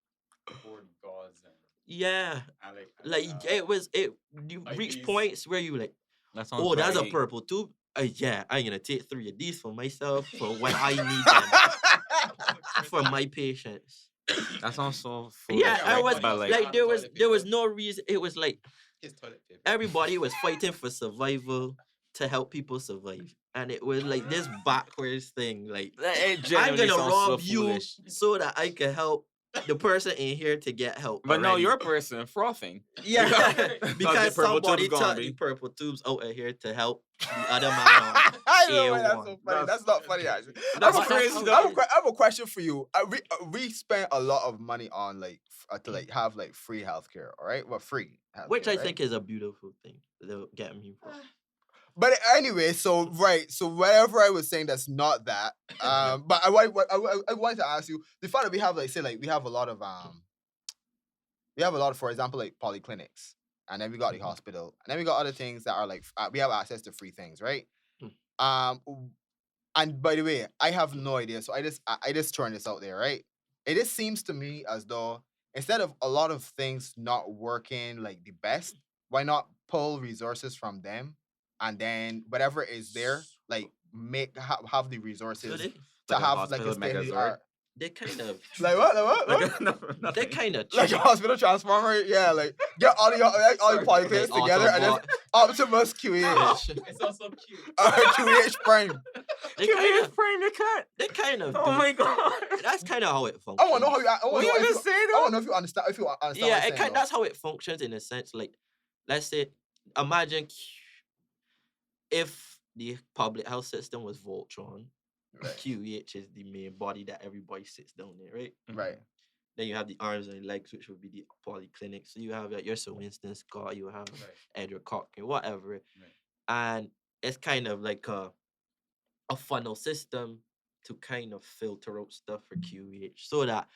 pour the gauze Yeah, and like you reach IVs. points where you like, That sounds oh, that's a very- purple tube. Yeah, I'm gonna take 3 of these for myself for when I need them for my patients. That sounds so foolish. Yeah, I right? was But like, there was no reason. It was like His toilet paper. everybody was fighting for survival to help people survive, and it was like this backwards thing. Like it I'm genuinely gonna sounds so rob you foolish. so that I can help the person in here to get help. But no, already. you're a person frothing. Yeah, Because because the purple somebody tube's gonna took the be- purple tubes out of here to help the other man on. I don't know why that's A1. so funny. That's not funny, actually. That's I have a- crazy, I though. have I have a question for you. We spent a lot of money on like to like have like free healthcare, all right? Well, free healthcare, Which I right? think is a beautiful thing. They'll get me wrong. But anyway, so right, so whatever I was saying, that's not that. But I wanted to ask you the fact that we have like say like we have a lot of for example like polyclinics, and then we got the hospital, and then we got other things that are like we have access to free things, right? And by the way, I have no idea, so I just throwing this out there, right? It just seems to me as though instead of a lot of things not working like the best, why not pull resources from them, and then whatever is there, like have the So resources they, to Like a have like hospital a state of the Megazord? art. they kind of Like what? Like what? Like, What? no, they nothing. kind of Like a hospital transformer, yeah. Like get all the polyclinics like together and then Autobot. Optimus QEH, It's also cute. QEH Prime. They Can we kind just of frame the cut? they kind of Oh do. my god. That's kind of how it functions. I want to know how you. I What want you to know gonna if say you. I though? want to know if you understand. If you understand. Yeah, what I'm saying, that's how it functions in a sense. Like, let's say, imagine if the public health system was Voltron, Right. QEH is the main body that everybody sits down in, right? Right. Then you have the arms and legs, which would be the polyclinic. So you have like, your Sir Winston Scott, you have Right. Edward Cochrane, whatever. Right. And it's kind of like a funnel system to kind of filter out stuff for QEH so that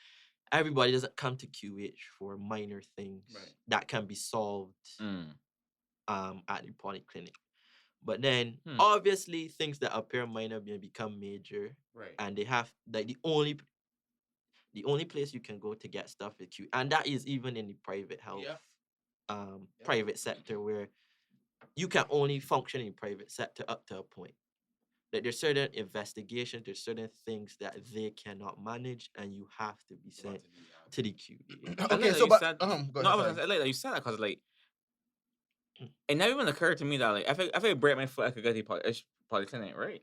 everybody doesn't come to QEH for minor things Right. that can be solved Mm. at the polyclinic. But then Hmm. obviously things that appear minor may become major, Right. and they have like the only place you can go to get stuff is Q, and that is even in the private health Yeah. private sector, where you can only function in private sector up to a point. Like there's certain investigations, there's certain things that they cannot manage, and you have to be sent to the QEH. Okay, like so you but said- go No, I ahead. was sorry. gonna say, like you said that because like it never even occurred to me that like if I break my foot, I could get the polyclinic, right?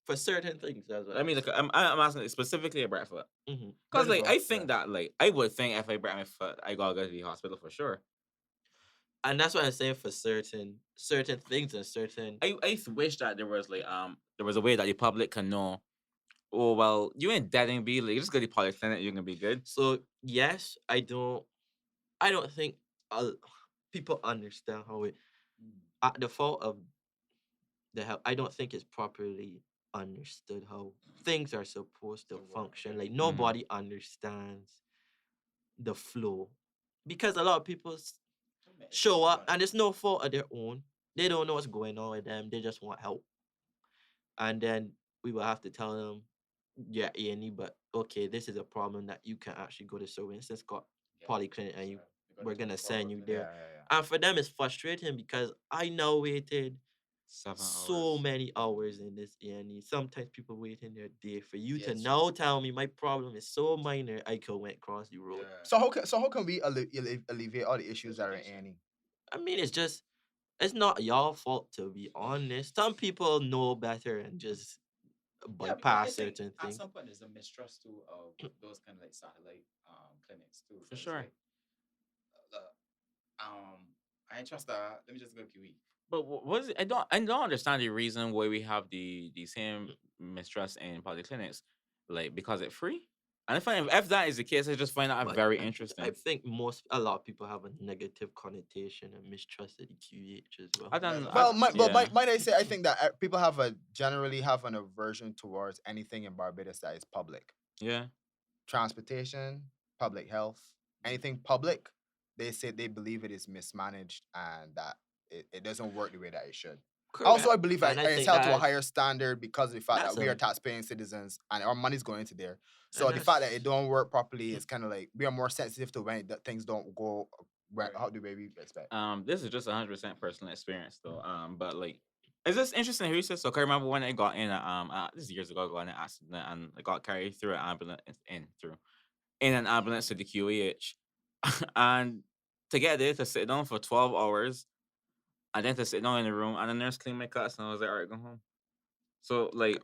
For certain things, that's what I mean, like I'm asking specifically about foot. mm-hmm. Because like I think that like I would think if I break my foot, I gotta go to the hospital for sure. And that's what I'm saying for certain things and certain. I wish that there was like there was a way that the public can know. Oh well, you ain't dead and be like just go to the polyclinic, you're gonna be good. So yes, I don't think people understand how it at the fault of the help. I don't think it's properly understood how things are supposed to To work, function. yeah. Like nobody understands the flow because a lot of people show up and it's no fault of their own. They don't know what's going on with them. They just want help, and then we will have to tell them, yeah, A&E, but okay, this is a problem that you can actually go to. So, for instance, got polyclinic, and we're gonna send you there. And for them, it's frustrating because I now waited 7 so hours. many hours in this A&E. Sometimes people waiting their day for you to Yes. now tell me my problem is so minor I could went across the road. So how can we alleviate all the issues that are in Annie? I mean, it's not your fault, to be honest. Some people know better and just But I bypass think certain at things. some point there's a mistrust too of those kind of like satellite clinics too. For 'cause, sure. like, I ain't trust that. Let me just go QE. But what is it? I don't understand the reason why we have the same mistrust in polyclinics, like because it's free. And if that is the case, I just find that But very I interesting. think a lot of people have a negative connotation and mistrust of the QEH as well. I don't. Well, yeah. might I say I think that people generally have an aversion towards anything in Barbados that is public. Yeah. Transportation, public health, anything public, they say they believe it is mismanaged and that it doesn't work the way that it should. Also, I believe And I it's think held to a that's- higher standard because of the fact that's that we are a- tax-paying citizens and our money's going into there. So And the fact that that's- it don't work properly is kind of like we are more sensitive to when things don't go how the way we expect. This is just 100% personal experience though. But like, it's just interesting here. So I remember when I got in this is years ago, I got in an accident and I got carried through an ambulance in an ambulance to the QEH, and to get there to sit down for 12 hours, and then to sit down in the room, and the nurse cleaned my cuts, and I was like, all right, go home. So like,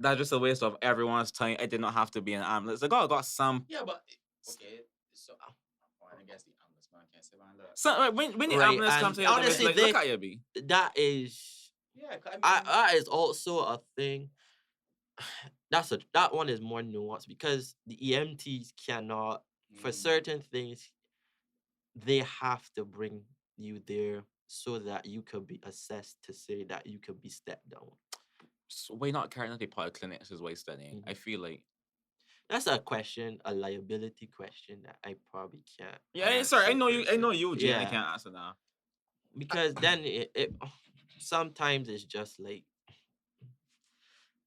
that's just a waste of everyone's time. I did not have to be in an ambulance. Like, I got some. Yeah, but okay. So I guess the ambulance man can't say man that. So like, when the Right, ambulance and comes to you, honestly, like, look at you, B. that is Yeah, 'cause that is also a thing. That one is more nuanced because the EMTs cannot, for certain things, they have to bring you there so that you could be assessed to say that you could be stepped down. So why not carrying out the polyclinics is why studying? I feel like That's a question, a liability question that I probably can't. yeah. Sorry, I know you. I answer know per se. you, Jane. I Yeah. can't answer now. Because then it sometimes it's just like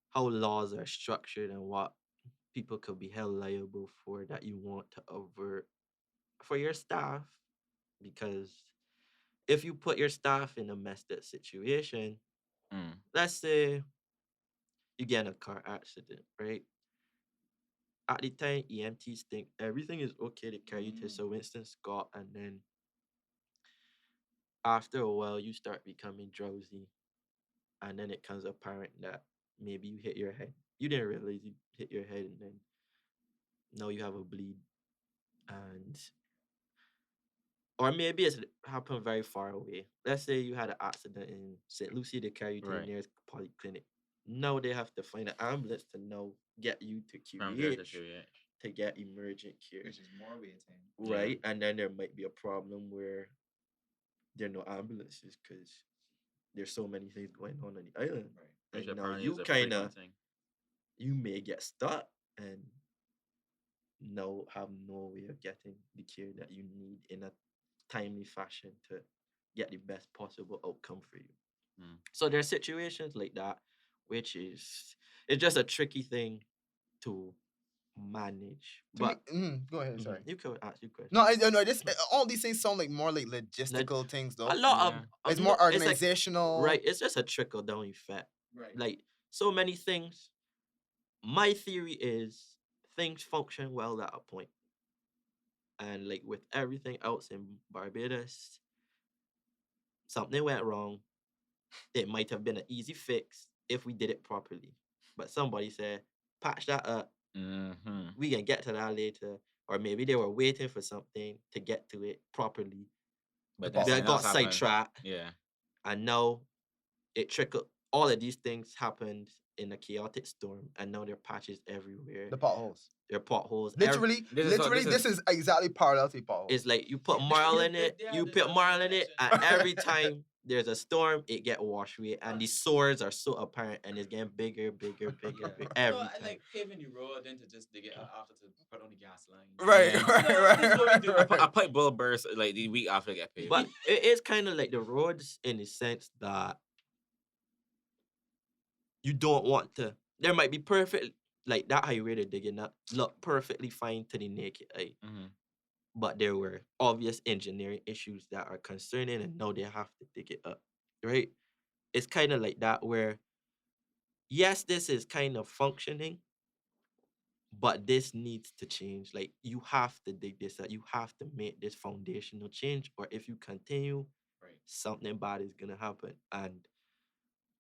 how laws are structured and what people could be held liable for that you want to avert for your staff. Because if you put your staff in a messed up situation, let's say you get in a car accident, right? At the time, EMTs think everything is okay to carry you to Sir Winston Scott, and then after a while, you start becoming drowsy, and then it becomes apparent that maybe you hit your head. You didn't realize you hit your head, and then now you have a bleed, and or maybe it's happened very far away. Let's say you had an accident in St. Lucie, they carry you to the Right. nearest polyclinic. Now they have to find an ambulance to now get you to From there to QEH QEH. to get emergent care. which is more waiting. Right? And then there might be a problem where there are no ambulances because there's so many things going on the island. Right. Which And now apparently you is a kind frequent of, thing. you may get stuck and now have no way of getting the care that you need in a timely fashion to get the best possible outcome for you. So there are situations like that, which is it's just a tricky thing to manage. But Go ahead. Sorry. you could ask your question. No, I know this. All these things sound like more like logistical things, though. A lot Yeah. of It's more no- like- organizational. right? It's just a trickle down effect. Right. Like so many things. My theory is things function well at a point. And like with everything else in Barbados, something went wrong. It might have been an easy fix if we did it properly. But somebody said, patch that up. We can get to that later. Or maybe they were waiting for something to get to it properly. But They then got sidetracked. Yeah. And now it trickled. All of these things happened in a chaotic storm. And now there are patches everywhere. The potholes. There are potholes. Literally, this is exactly parallel to the potholes. It's like you put marl in it, Yeah, you this put is marl in it, mentioned. and every time there's a storm, it get washed away, and the sores are so apparent, and it's getting bigger, bigger, bigger, bigger every No, I time. like paving the road, then to just dig it out after to put on the gas lines. Right, Yeah. right, No, right. this is what we do. right. I put Bill Burrs like the week after I get paid. But it is kind of like the roads in the sense that you don't want to. There might be perfect, like that highway they're digging up, look perfectly fine to the naked eye. Mhm. But there were obvious engineering issues that are concerning, and now they have to dig it up, right? It's kind of like that where, yes, this is kind of functioning, but this needs to change. Like, you have to dig this up. You have to make this foundational change, or if you continue, Right. something bad is gonna happen. And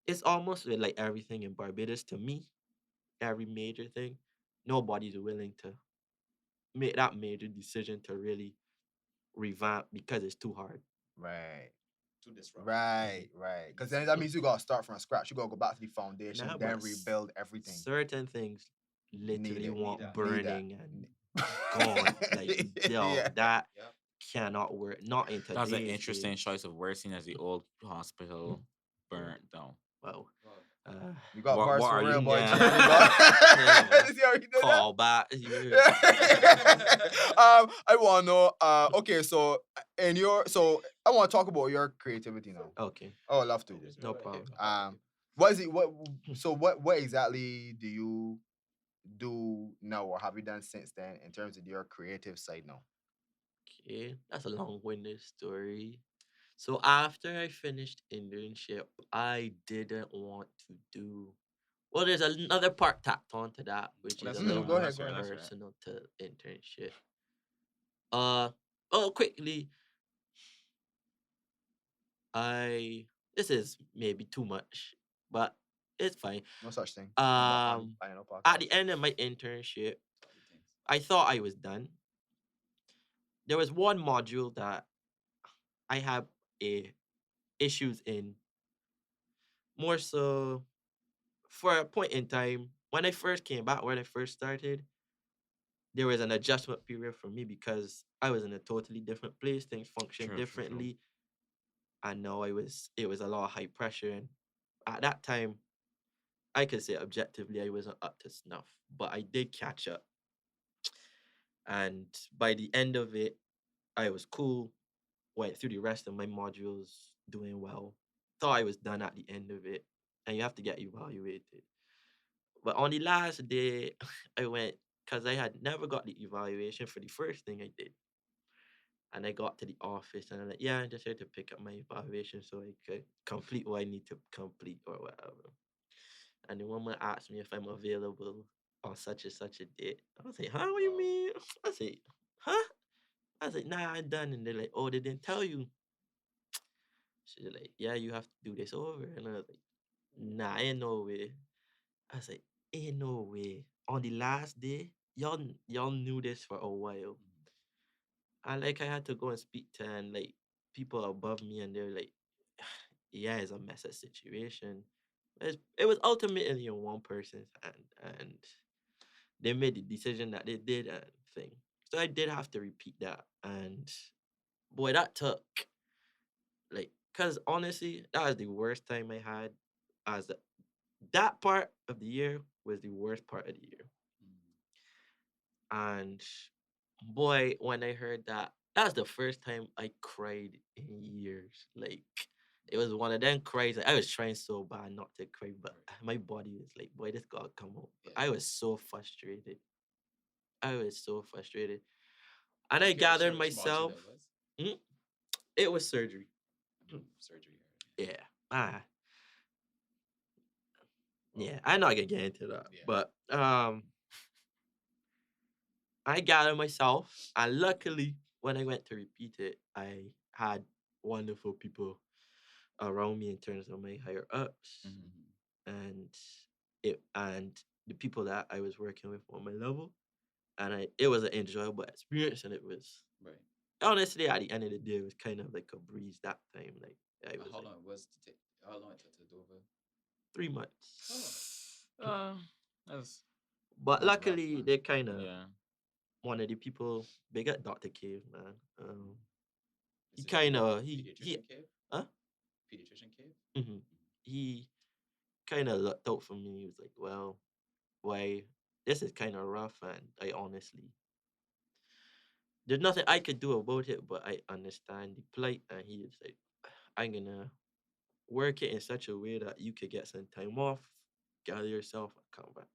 it's almost with like everything in Barbados to me, every major thing, nobody's willing to make that major decision to really revamp because it's too hard. Right. To disrupt. Right, right. Because then that means you gotta start from scratch. You gotta go back to the foundation, Nah, then but rebuild everything. certain things literally Need it, want need that. burning and Ne- gone. Like, yo, Yeah. that Yep. cannot work. Not in That's an today's interesting day. choice of words, seen as the old hospital burnt down. Wow. Well, You got What- bars what for are real, you? boy. Yeah. Gianni, Yeah. dog. See how he did that? Call back. Yeah. I want to know. Okay, so I want to talk about your creativity now. Okay. Oh, I love to. No problem. What is it? What exactly do you do now, or have you done since then in terms of your creative side now? Okay. That's a long-winded story. So after I finished internship, I didn't want to do. Well, there's another part tacked on to that, which is Let's a hear little it, go more ahead, go ahead. let's hear it. personal to internship. Oh, quickly, this is maybe too much, but it's fine. No such thing. Um, I know At the end of my internship, I thought I was done. There was one module that I had issues in, more so for a point in time when I first came back, when I first started. There was an adjustment period for me because I was in a totally different place. Things functioned True. differently, and now it was a lot of high pressure. And at that time, I could say objectively I wasn't up to snuff, but I did catch up. And by the end of it, I was cool. Went through the rest of my modules doing well. Thought I was done at the end of it, and you have to get evaluated. But on the last day, I went because I had never got the evaluation for the first thing I did. And I got to the office and I'm like, yeah, I'm just here to pick up my evaluation so I could complete what I need to complete or whatever. And the woman asked me if I'm available on such and such a date. I was like, huh? What do you mean? I said, huh? I was like, nah, I'm done. And they're like, oh, they didn't tell you. She's like, yeah, you have to do this over. And I was like, nah, ain't no way. I was like, ain't no way. On the last day, y'all knew this for a while. And like I had to go and speak to and like people above me and they're like, yeah, it's a messy situation. It was ultimately in one person's hand and they made the decision that they did and thing. So I did have to repeat that. And boy, that took like, cause honestly, that was the worst time I had as that part of the year was the worst part of the year. And boy, when I heard that, that's the first time I cried in years. Like, it was one of them cries. Like, I was trying so bad not to cry, but my body was like, boy, this gotta come out. Yeah. I was so frustrated. I was so frustrated. And I Okay, gathered which module myself. that was? It was surgery. Surgery. Yeah. Yeah, I'm not gonna get into that. Yeah. But I gathered myself, and luckily, when I went to repeat it, I had wonderful people around me in terms of my higher ups, and the people that I was working with on my level, and it was an enjoyable experience, and it was Right. honestly at the end of the day, it was kind of like a breeze that time. Like I was How like, long it was to take? How long it took to do over? 3 months, That's but that's rough, luckily man. they kind of Yeah. one of the people they got Dr. Cave, man. He Is it kind of pediatrician he cave? huh? pediatrician Cave. He kind of looked out for me. He was like, "Well, why? This is kind of rough, and I honestly, there's nothing I could do about it, but I understand the plight." And he was like, "I'm gonna work it in such a way that you could get some time off, gather yourself, and come back."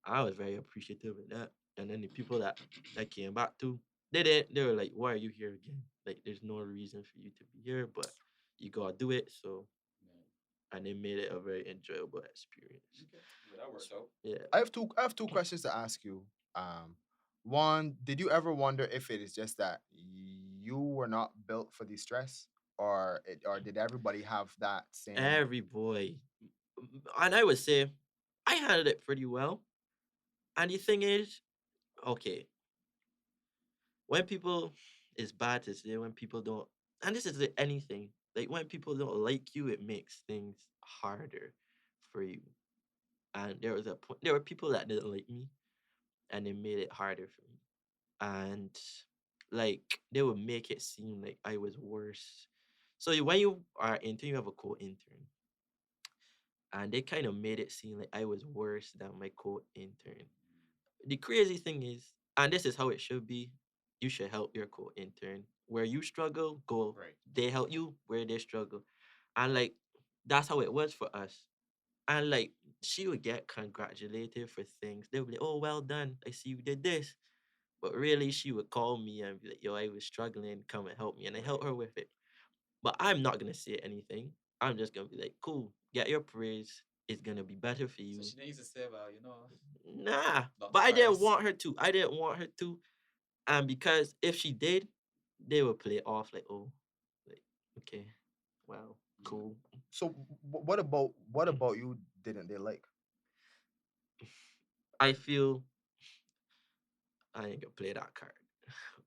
I was very appreciative of that. And then the people that I came back to, they didn't. They were like, "Why are you here again? Like, there's no reason for you to be here, but you gotta do it." So, Yeah. and it made it a very enjoyable experience. Okay. Well, that works out. Yeah. I have two questions to ask you. One, did you ever wonder if it is just that you were not built for the stress, or did everybody have that same? Every boy, and I would say, I handled it pretty well. And the thing is, okay, when people, it's bad to say when people don't, and this is with anything, like when people don't like you, it makes things harder for you. And there was a point, there were people that didn't like me, and it made it harder for me. And like they would make it seem like I was worse. So when you are intern, you have a co-intern, and they kind of made it seem like I was worse than my co-intern. The crazy thing is, and this is how it should be, you should help your co-intern. Where you struggle, go. Right. They help you where they struggle. And like that's how it was for us. And like she would get congratulated for things. They would be like, "Oh, well done. I see you did this." But really she would call me and be like, "Yo, I was struggling, come and help me." And I help her with it. But I'm not gonna say anything. I'm just gonna be like, "Cool, get your praise. It's gonna be better for So you." she needs to say, well, Nah, Dr. but I didn't Parris. want her to. I didn't want her to, and because if she did, they would play it off like, "Oh, like okay, well, cool." So what about you? Didn't they like? I feel I ain't gonna play that card,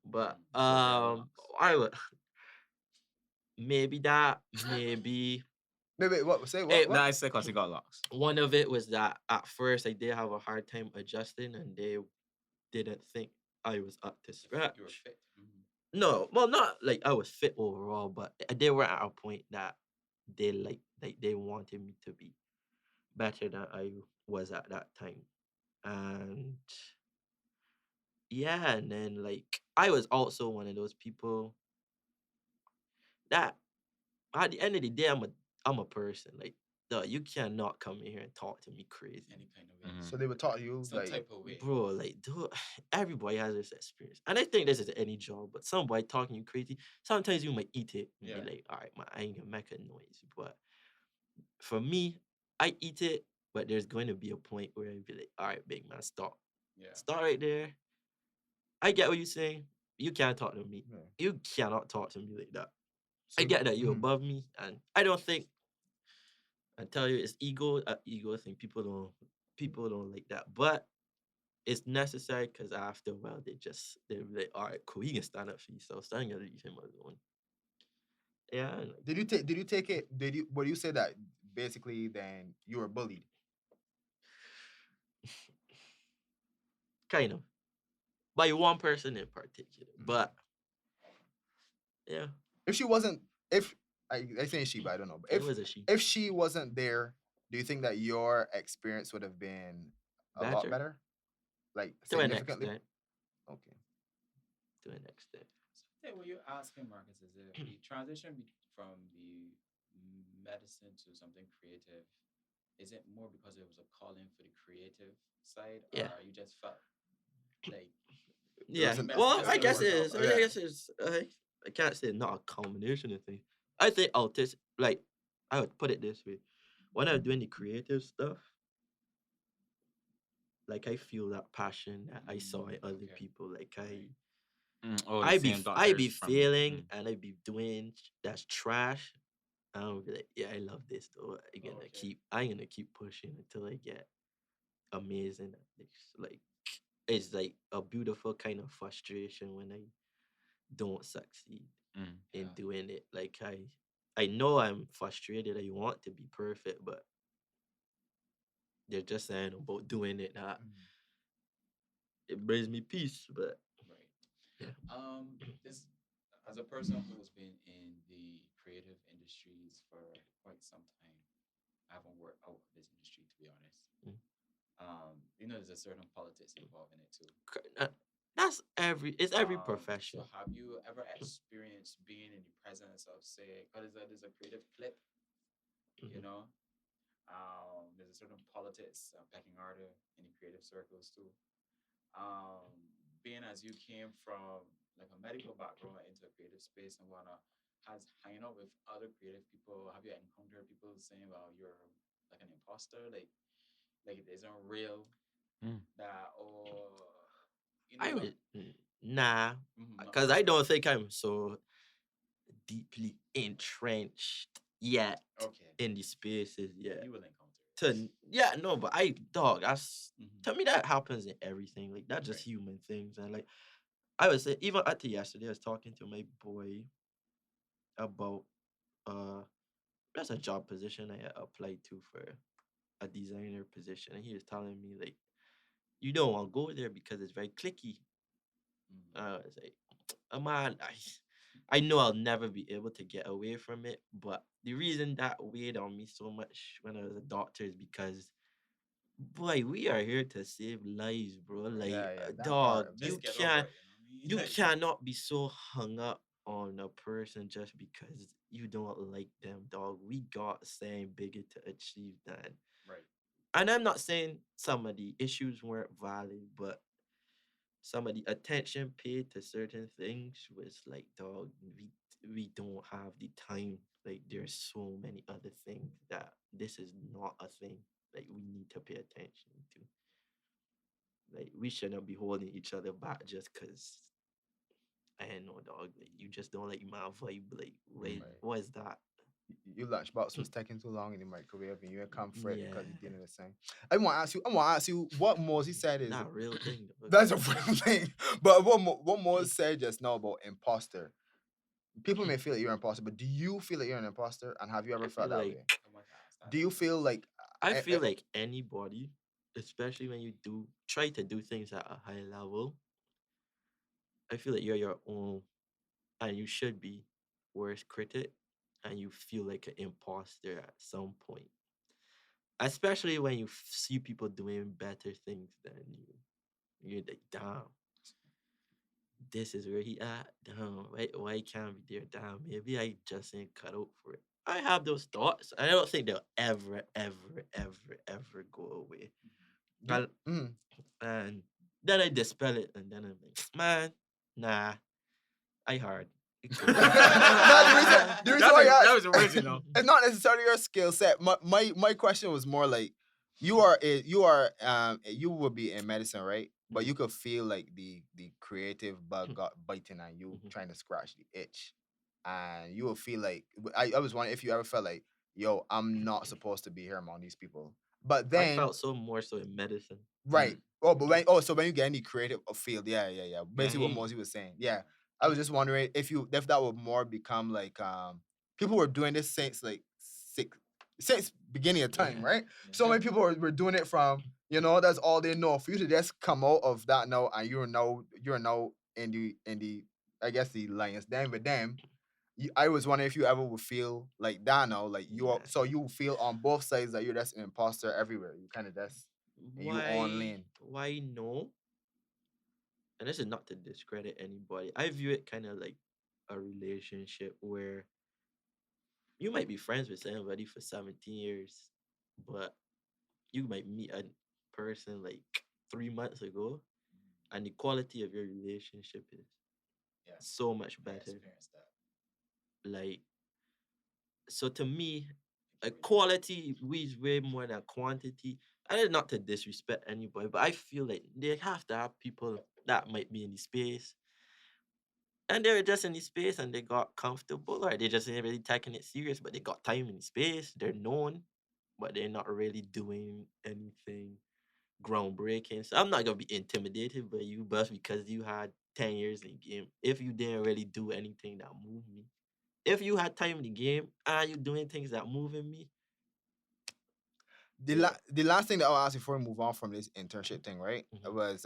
but So they are locks. I would maybe that maybe Maybe what? Say it. what? No, I said because he got locks. One of it was that at first I did have a hard time adjusting, and they didn't think I was up to scratch. You were fit. No, well, not like I was fit overall, but they were at a point that they like they wanted me to be better than I was at that time. And yeah, and then like I was also one of those people that at the end of the day I'm a person. Like you cannot come in here and talk to me crazy. Any kind of way. So they would talk to you Some like, type of way. Bro, like, dude, everybody has this experience. And I think this is any job, but somebody talking you crazy, sometimes you might eat it and Yeah. be like, all right, man, I ain't gonna make a noise. But for me, I eat it, but there's going to be a point where I'd be like, all right, big man, stop. Yeah. Stop right there. I get what you're saying. You can't talk to me. Yeah. You cannot talk to me like that. I So- get that you're Mhm. above me, and I don't think I tell you it's ego thing. People don't like that. But it's necessary because after a while they're like, all right, cool, he can stand up for himself. So I'm gonna leave him alone. Yeah, and, like, Did you take it? What do you say that basically then you were bullied? kind of by one person in particular. But yeah, If she wasn't, if I say she, but I don't know. But it was a she. if she wasn't there, do you think that your experience would have been a lot better? Like To an significantly? extent. Okay. To an extent. So what you're asking, Marcus, is if the transition from the medicine to something creative, is it more because it was a calling for the creative side, Yeah. or you just felt like Yeah. wasn't- Well, it's I not guess it working is. out. I Yeah. guess it's. I can't say not a combination of things. I think autism. Like I would put it this way: when I'm doing the creative stuff, like I feel that passion that I saw in other okay. people. Like Right. Oh, the I be same I be doctors from feeling and I be doing that's trash. And I'll be like, yeah, I love this though. Okay. I'm gonna keep pushing until I get amazing at this. Like it's like a beautiful kind of frustration when I don't succeed in Yeah. doing it. Like I know I'm frustrated. I want to be perfect, but they're just saying about doing it that it brings me peace. But Right. yeah. This as a person who's been in the creative industries for quite some time. I haven't worked out of this industry to be honest. Mm. There's a certain politics involved in it too. That's every profession. So have you ever experienced being in the presence of, say, because there's a creative clip, you Mhm. know, there's a certain politics, pecking order in the creative circles too. Um, Being as you came from like a medical background into a creative space and whatnot, has hanging out with other creative people, have you encountered people saying, "Well, you're like an imposter, like it isn't real, Mm. that or I like." would nah, Not because I really. don't think I'm so deeply entrenched yet Okay, in the spaces yet. you will encounter it. To yeah, no, but that's Mhm. to me that happens in everything. Like that's just Right. human things, and like I would say even at yesterday, I was talking to my boy about uh that's a job position I had applied to for a designer position, and he was telling me like you don't want to go there because it's very clicky. Mhm. I was like, man, I know I'll never be able to get away from it, but the reason that weighed on me so much when I was a doctor is because boy, we are here to save lives, bro. Right. Like, Yeah, yeah, that dog, part. Just get over it, you know what I mean? you Like, cannot be so hung up on a person just because you don't like them, dog. We got saying bigger to achieve that. right. And I'm not saying some of the issues weren't valid, but some of the attention paid to certain things was like, dog, we don't have the time. Like, there's so many other things that this is not a thing. Like, we need to pay attention to. Like, we shouldn't be holding each other back just because I ain't no dog. Like, you just don't like my vibe. Like, wait, Right. what is that? Your lunchbox was taking too long in the microwave and you come for it Yeah, because you didn't the same. I want to ask you what Mosey said is that real thing. Dog. that's a real thing. But what Mosey said just now about imposter. People may feel that you're an imposter, but do you feel that you're an imposter? And have you ever I feel felt that way? like I want to ask that Do you now. feel like I uh, feel like anybody, especially when you do try to do things at a high level, I feel like you're your own and you should be worst critic and you feel like an imposter at some point. Especially when you see people doing better things than you. You're like, damn, this is where he at. Damn, why can't be there? Damn, maybe I just ain't cut out for it. I have those thoughts. I don't think they'll ever go away. do you, I'll- And then I dispel it, and then I'm like, man, nah, I hard. It no, cool. the reason why That I was original. it's not necessarily your skill set. My question was more like you would be in medicine, right? But you could feel like the creative bug got biting on you, Mhm. trying to scratch the itch, and you will feel like I was wondering if you ever felt like, yo, I'm not supposed to be here among these people. But I then felt so more so in medicine. right. Oh, but so when you get in the creative field, yeah, yeah, yeah. Yeah, Basically, what he. Mosey was saying. Yeah, I was just wondering if that would more become like people were doing this since like since beginning of time, Yeah. right? So many people were doing it from that's all they know. For you to just come out of that now and you're now in the I guess the lions den with them. I was wondering if you ever would feel like that now, like Yeah. so you feel on both sides that you're just an imposter everywhere. You kind of just and you on Why? lane. Why no? And this is not to discredit anybody. I view it kind of like a relationship where you might be friends with somebody for 17 years, but you might meet a person like 3 months ago, and the quality of your relationship is Yeah, so much I better. experienced that. Like, so to me, I a can relate. quality weighs way more than quantity. And it's not to disrespect anybody, but I feel like they have to have people that might be in the space. And they were just in the space and they got comfortable, or they just ain't really taking it serious, but they got time in the space. They're known, but they're not really doing anything groundbreaking. So I'm not gonna be intimidated by you, but because you had 10 years in game. If you didn't really do anything that moved me, if you had time in the game and you doing things that moving me, the last thing that I'll ask before we move on from this internship thing, right? Mhm. Was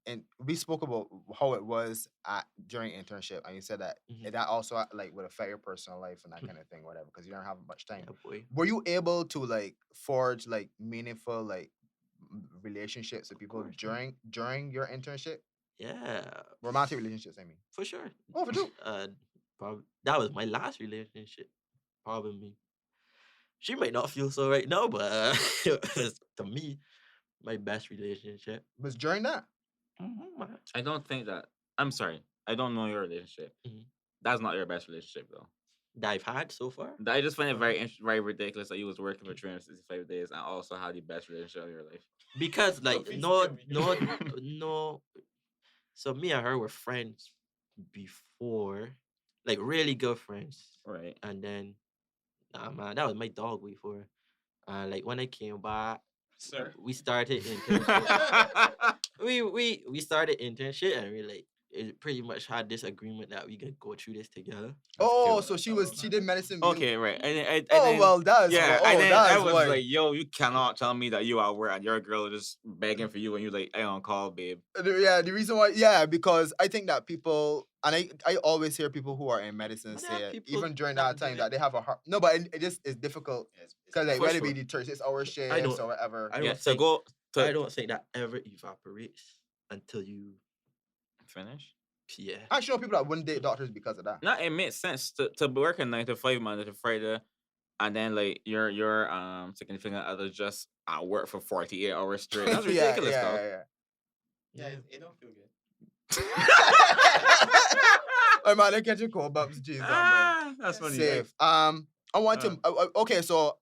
and we spoke about how it was during internship, and you said that Mhm. that also like would affect your personal life and that kind of thing, whatever, because you don't have much time. Yeah, boy. Were you able to like forge like meaningful like relationships with people course, during your internship? Yeah, Romantic relationships, I mean. for sure. Oh, for sure. That was my last relationship. Probably. She might not feel so right now, but it was, to me, my best relationship. Was during that? Man. I don't think that. I'm sorry. I don't know your relationship. Mhm. That's not your best relationship though. That I've had so far. I just find it very ridiculous that you was working for 365 days and also had the best relationship of your life. Because like please no tell me. no so me and her were friends before, like really good friends. Right. And then nah man, that was my dog before. Like when I came back, Sir. we started internship. we started internship and we like it pretty much had this agreement that we could go through this together. Oh, cute. so she did medicine. with you. Okay, right. And Oh then, well, that's yeah. why. And Oh, then that's I was why. like, yo, you cannot tell me that you are work and your girl is just begging for you and you like, hey, on call, babe. Yeah, the reason why, yeah, because I think that people, and I always hear people who are in medicine But there are say it, people even during that that time do that it. they have a heart. No, but it just is difficult Yes, because like For whether it sure. be the 36-hour I shifts don't- or whatever. I Yeah. don't So think go to I don't think that ever evaporates until you finish. yeah. I actually know people that wouldn't date doctors because of that. No, it makes sense to work a 9 to 5 Monday to Friday, and then like your significant other just at work for 48 hours straight. That's Yeah, ridiculous, yeah, dog. yeah, Yeah, it don't feel good. Oh man, they catch a cold bumps, jeez, man. That's funny. Safe. I want to. Okay, so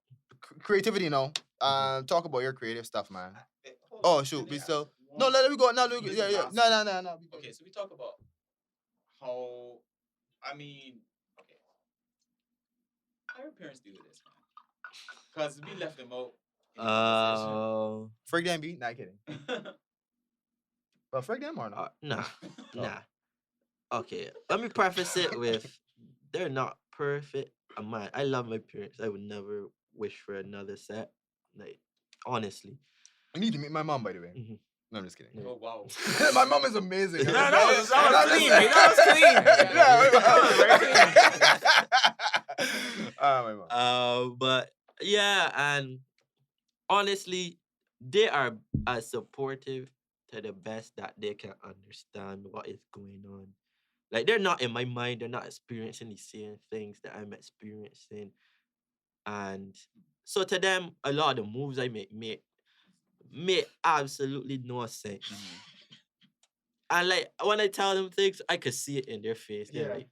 creativity, now. Mhm. Talk about your creative stuff, man. Hold Oh on, shoot, let me we ask still. one- No, let me go. No, this is yeah, yeah. last- No. Okay, so we talk about how, I mean, okay, how your parents deal with this, man? Because we left them out in the conversation. Freak them, be not kidding. But freak them or not? Nah. Oh. Nah. Okay. Let me preface it with they're not perfect. I love my parents. I would never wish for another set. Like honestly. You need to meet my mom, by the way. Mhm. No, I'm just kidding. Oh, wow. My mom is amazing. No, I'm that just- was clean, I'm mate. That was clean. That was very my mom. But yeah, and honestly, they are as supportive to the best that they can understand what is going on. Like they're not in my mind, they're not experiencing the same things that I'm experiencing. And so to them, a lot of the moves I make absolutely no sense. Mhm. And like when I tell them things, I could see it in their face. They're Yeah. like,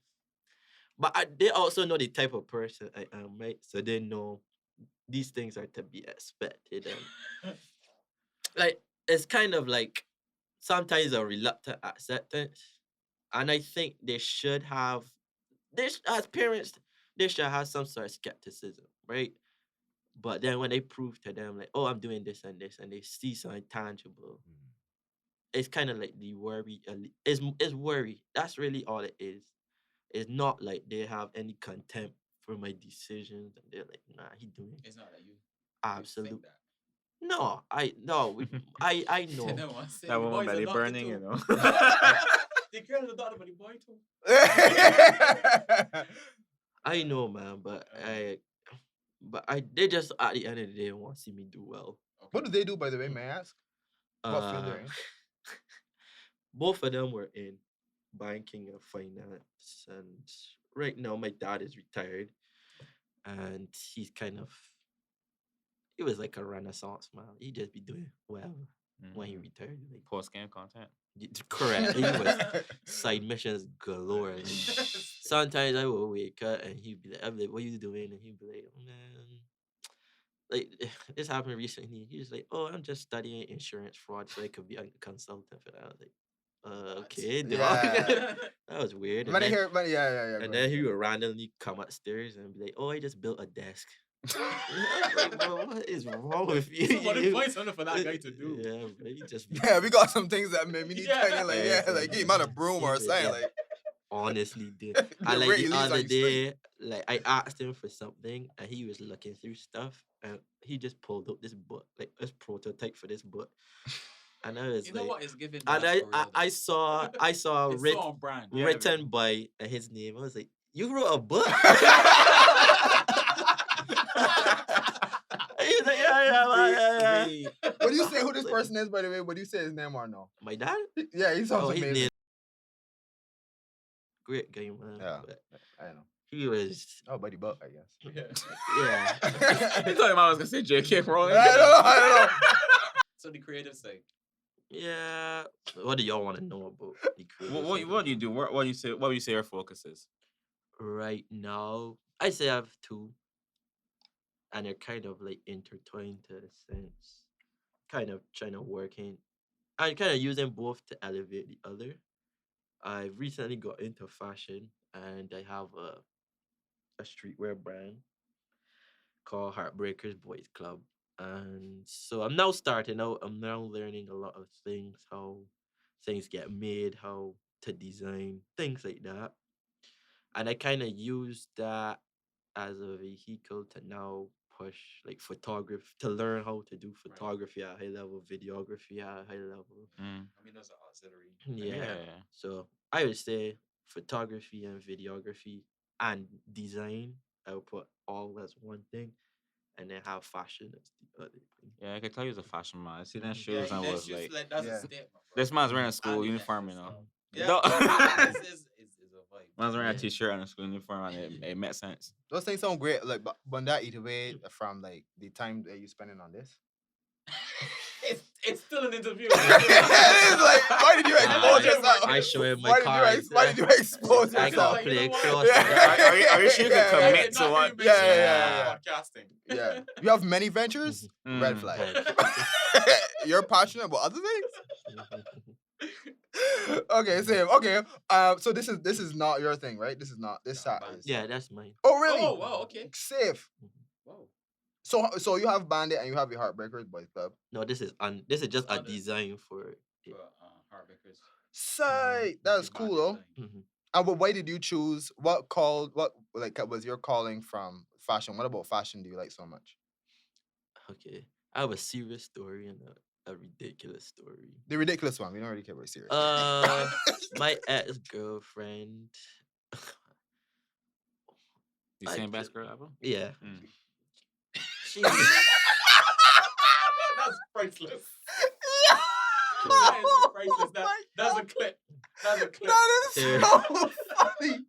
but they also know the type of person I am, right? So they know these things are to be expected. And like it's kind of like sometimes a reluctant acceptance. And I think they should have as parents, they should have some sort of skepticism, right? But then when they prove to them like, oh, I'm doing this, and they see something tangible, it's kind of like the worry. It's worry. That's really all it is. It's not like they have any contempt for my decisions, and they're like, nah, he doing It's not that you absolute. think that. No, I They know. don't want to say That the woman boy's a belly doctor burning, too. you know. The girl is a doctor, but the boy too. I know, man, but they just at the end of the day want to see me do well. What do they do, by the way, may I ask? What field Uh, they're in? both of them were in banking and finance, and right now my dad is retired, and he was like a renaissance man. He just be doing whatever when he retired. Like Post game content. correct, he was side missions galore. Like, sometimes I will wake up and he'd be like, I'm like, what you doing? And he'd be like, oh, man. Like this happened recently. He was like, "Oh, I'm just studying insurance fraud so I could be a consultant for that." I was like, "Okay, dog." Yeah. That was weird. Money here, money, yeah. And then he would randomly come upstairs and be like, "Oh, I just built a desk." I was like, bro, what is wrong with you? Somebody find something for that guy to do. Yeah, but he just Yeah, we got some things that we need Yeah. kind of like, yeah, like give him out a broom or He's something. like, Like, honestly did. The And like rate the he leaves on other the street. day, like I asked him for something and he was looking through stuff and he just pulled up this book, like this prototype for this book. And I was You know like, what? It's giving and that for real. I saw It's so on brand. Yeah, written by his name. I was like, you wrote a book? He's like, yeah. What do you say who this person is, by the way? What do you say his name or no? My dad? Yeah, he sounds Oh, his amazing. name. Great guy, man. Yeah, But I know. he was, Oh, Buddy Buck, I guess. yeah. I thought I was gonna say J.K. Rowling. I don't know. So the creative side. Yeah. What do y'all want to know about the creative What side what of do you things? do? What do you say? What would you say your focus is? Right now? I say I have two, and they're kind of like intertwined to a sense. Kind of trying to work in. I'm kind of using both to elevate the other. I've recently got into fashion, and I have a streetwear brand called Heartbreakers Boys Club. And so I'm now starting out, I'm now learning a lot of things, how things get made, how to design, things like that. And I kind of use that as a vehicle to now push like photography, to learn how to do photography at a high level, videography at a high level. Mm. I mean, those are auxiliary. Yeah. So I would say photography and videography and design, I would put all as one thing, and then have fashion as the other thing. Yeah, I can tell you was a fashion man. I see them Mhm. shoes and was like, that's Yeah. a statement. Bro. this man's wearing a I school mean, uniform, that you is, know. Yeah, Don't- it's a vibe. Man's wearing a Yeah. t-shirt and a school uniform, and it made sense. Those things sound great. Like, but that eat away from like the time that you spending on this. It's still an interview. It is like, why did you expose yourself? I show him my Why did cards. why did you expose I yourself? gotta Like, you play know what? cross. Yeah. Are you sure you Yeah, can yeah, commit to what? Yeah. Podcasting. Yeah. You have many ventures? Red Mm. flag. Right. You're passionate about other things? Okay, same. Okay. So this is not your thing, right? This is not this No, side mine. is. Yeah, that's mine. Oh really? Oh wow. Okay. Safe. Whoa. So you have Bandit and you have your Heartbreakers Boys Club. No, this is just a Under- design for it. For Heartbreakers. Sight. That's Band cool though. design. Mhm. And why did you choose what was your calling from fashion? What about fashion do you like so much? Okay. I have a serious story and a ridiculous story. The ridiculous one. We don't really care about serious. My ex-girlfriend. You I same ju- basketball album? Yeah. Mm. She That's priceless. Oh Priceless. my That's a clip. That's a clip. That is Yeah. so funny.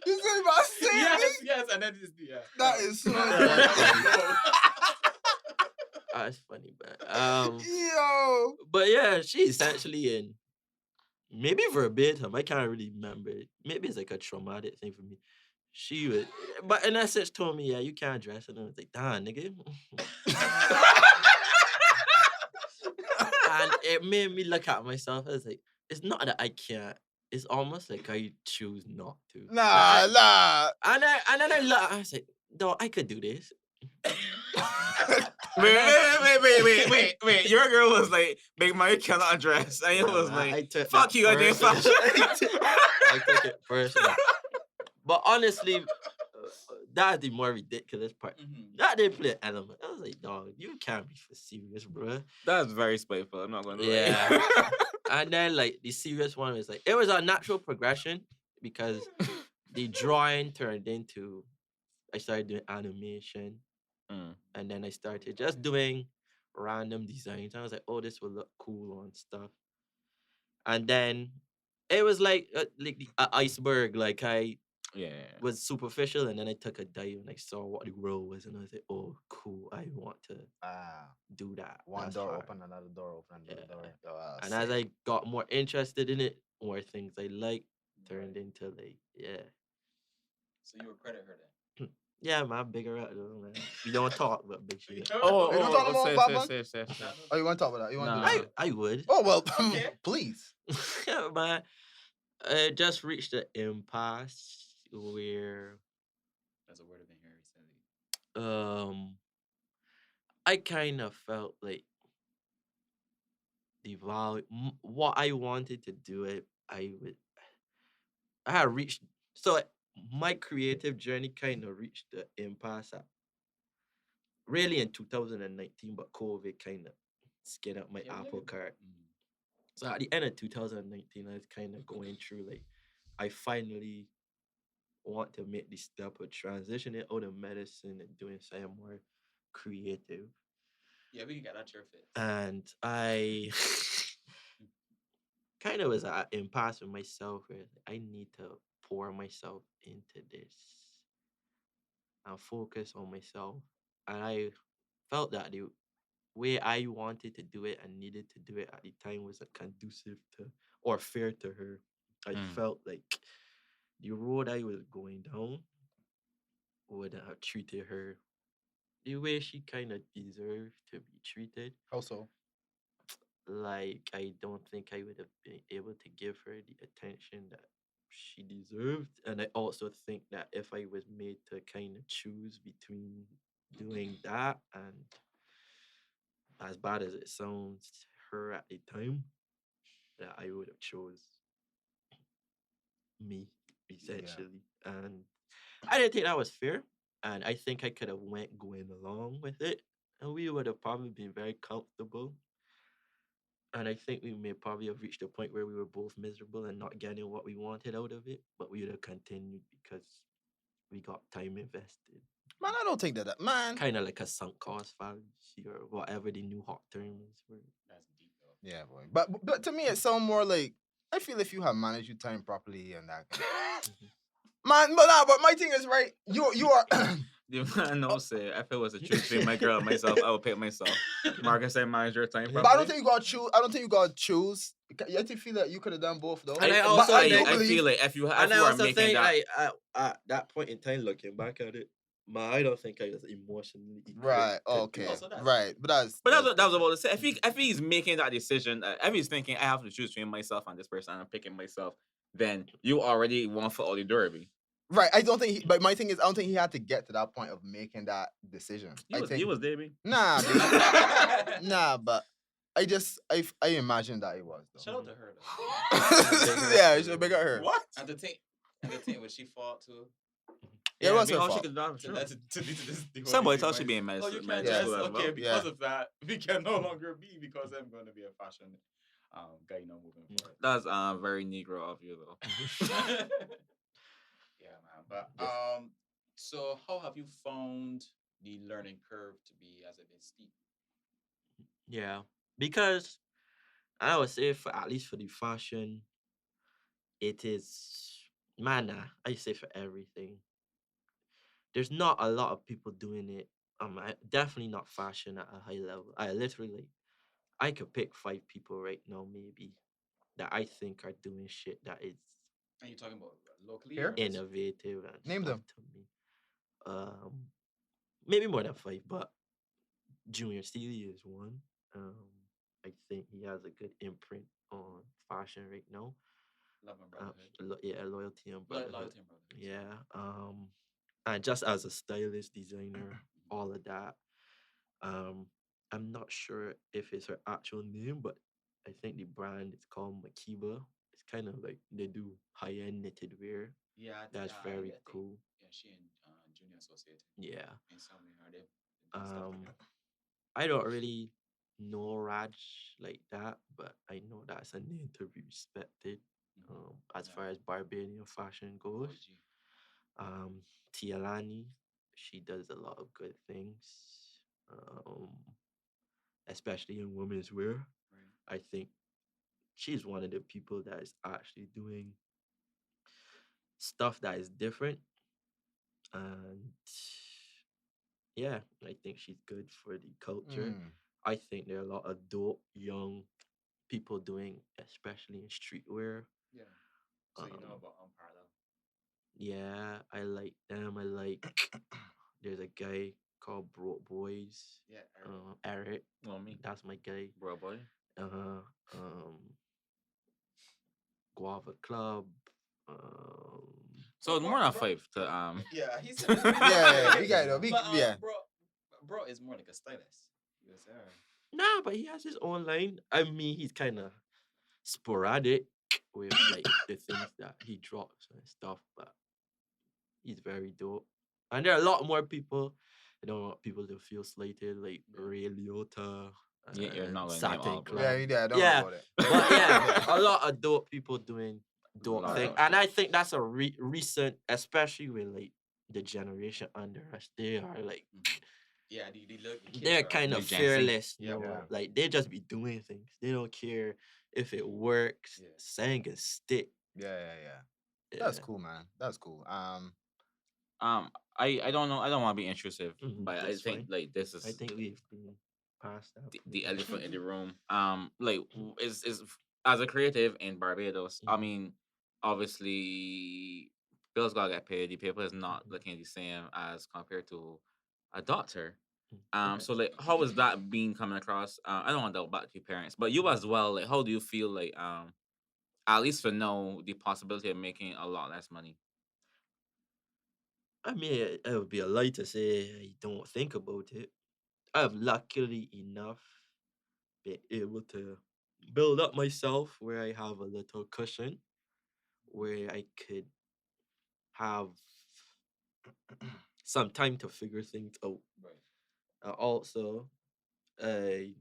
You said about serious? Yes, and then it's the That is so That's funny, man. Yo. But yeah, she essentially in maybe verbatim. I can't really remember. Maybe it's like a traumatic thing for me. She would, but in essence, told me, yeah, you can't dress, and I was like, damn, nigga. And it made me look at myself. I was like, it's not that I can't. It's almost like I choose not to. Nah. And then I look. I was like, no, I could do this. Wait. Your girl was like, Big Mike cannot dress. And it was I like, took fuck that you, I did personal. fashion. I took it personal. But honestly, that's the more ridiculous part. That didn't play an element. I was like, dog, you can't be for serious, bro. That's very spiteful. I'm not going to Yeah. lie. And then like the serious one was like, it was a natural progression because the drawing turned into, I started doing animation. Mm. And then I started just doing random designs. I was like, oh, this will look cool on stuff. And then it was like the iceberg. Like I Yeah. was superficial, and then I took a dive and I saw what the role was, and I was like, oh, cool. I want to do that. One That's door hard. open, another door open, another Yeah. door. Oh, And as I got more interested in it, more things I liked turned into like, yeah. So you would credit her then? Yeah, man, bigger out though, man. We don't talk about big shit. You don't talk about Batman? Safe. Oh, you want to talk about that? You want to Nah. do that? I would. Oh well, Okay. please. Man, I just reached the impasse where That's a word I've been hearing recently. I kind of felt like the value, what I wanted to do it, I had reached so my creative journey kind of reached the impasse at, really in 2019, but COVID kind of skinned up my Yeah, apple really. cart. Mm. So at the end of 2019, I was kind of going through like I finally want to make this step of transitioning out of medicine and doing something more creative. Yeah, we can get at your fix. And I kind of was at impasse with myself where I need to pour myself into this and focus on myself. And I felt that the way I wanted to do it and needed to do it at the time wasn't conducive to or fair to her. I Mm. felt like the road I was going down wouldn't have treated her the way she kind of deserved to be treated. Also, Like, I don't think I would have been able to give her the attention that she deserved. And I also think that if I was made to kind of choose between doing that and, as bad as it sounds, her at the time, that I would have chose me, essentially. And I didn't think that was fair. And I think I could have went going along with it. And we would have probably been very comfortable. And I think we may probably have reached a point where we were both miserable and not getting what we wanted out of it, but we would have continued because we got time invested. man, I don't think that man. Kind of like a sunk cost fallacy or whatever the new hot term is for it. That's deep though. Yeah, boy. But to me, it sounds more like I feel if you have managed your time properly and that. Man, but my thing is right. You are. The man no say if it was a choice between my girl and myself, I would pick myself. Marcus said manage your time But But I properly. don't think you gotta choose. I don't think you gotta choose. You have to feel that you could have done both though. And I but also I, think- I feel like if you And I are also making think that, I at that point in time, looking back at it, I don't think I was emotionally equipped Right. to do Okay. Also, that's Right. But that's. but that's what I was about to say. If he's making that decision, if he's thinking I have to choose between myself and this person, and I'm picking myself, then you already one foot out the door. Be. Right. I don't think. But my thing is, I don't think he had to get to that point of making that decision. He I was think. he was there, be. Nah. Nah. But I imagine that he was though. Shout out to her though. Yeah, you should big up her. What? And the thing when she fought too. Yeah, it was I mean, her all she fault. could do. To, Sure. to lead to this. Somebody thought she'd be in Oh, medicine. you can't Yeah. just school as okay well. because of that. We can no longer be because I'm going to be a fashion guy. Moving forward. That's very Negro of you though. Yeah, man. But so how have you found the learning curve to be? Has it been steep? Yeah, because I would say for at least for the fashion, it is I say for everything. There's not a lot of people doing it. Definitely not fashion at a high level. I literally I could pick 5 people right now maybe that I think are doing shit that is Are you talking about locally? Here? or innovative and Name stuff them. to me. Maybe more than 5, but Junior Steely is one. I think he has a good imprint on fashion right now. Love and brotherhood? Yeah, loyalty and brotherhood. Loyalty and brotherhood. Yeah. And just as a stylist, designer, all of that. I'm not sure if it's her actual name, but I think the brand is called Makiba. It's kind of like they do high-end knitted wear. Yeah, That's I very think, cool. Yeah, she and Junior associated Yeah. in some way, are they? Doing stuff Um, together? I don't really know Raj like that, but I know that's a name to be respected. As Yeah. far as Barbadian fashion goes. OG. Tialani, she does a lot of good things, especially in women's wear. Right. I think she's one of the people that is actually doing stuff that is different. And yeah, I think she's good for the culture. Mm. I think there are a lot of dope young people doing, especially in streetwear. Yeah. So you know Um, about Unparalleled. Yeah, I like them. I like. There's a guy called Broke Boys. Yeah, Eric. Eric. Well, me, That's my guy. bro, boy. Guava Club. Um, So it's more than 5 to Yeah, he said. Yeah, we got it. But, Yeah. bro is more like a stylist. Yes, sir. nah, but he has his own line. I mean, he's kind of sporadic. with like the things that he drops and stuff. But he's very dope. And there are a lot more people. I don't want people to feel slighted, like Ray Liotta Yeah, you're and not gonna name all Satin of them. Yeah, Clan. you did. Don't Yeah, worry about it. but yeah, a lot of dope people doing dope Lot thing, of and shit. I think that's a recent, especially with like the generation under us. They are like Yeah, the look the kids they're are kind New of Gen Z. fearless, Yeah, Yeah. Like they just be doing things. They don't care if it works. Yeah. Saying and stick. Yeah. That's Yeah. cool, man. That's cool. I don't know. I don't want to be intrusive, but I That's think fine. like this I is think we've been past that. the elephant in the room. Like as a creative in Barbados, I Mhm. mean, obviously bills gotta get paid. The paper is not looking the same as compared to a doctor. So like, how is that being coming across? I don't want to double back to your parents, but you as well. Like, how do you feel like at least for now the possibility of making a lot less money? I mean, it would be a lie to say I don't think about it. I've luckily enough been able to build up myself where I have a little cushion, where I could have some time to figure things out. right. Also, I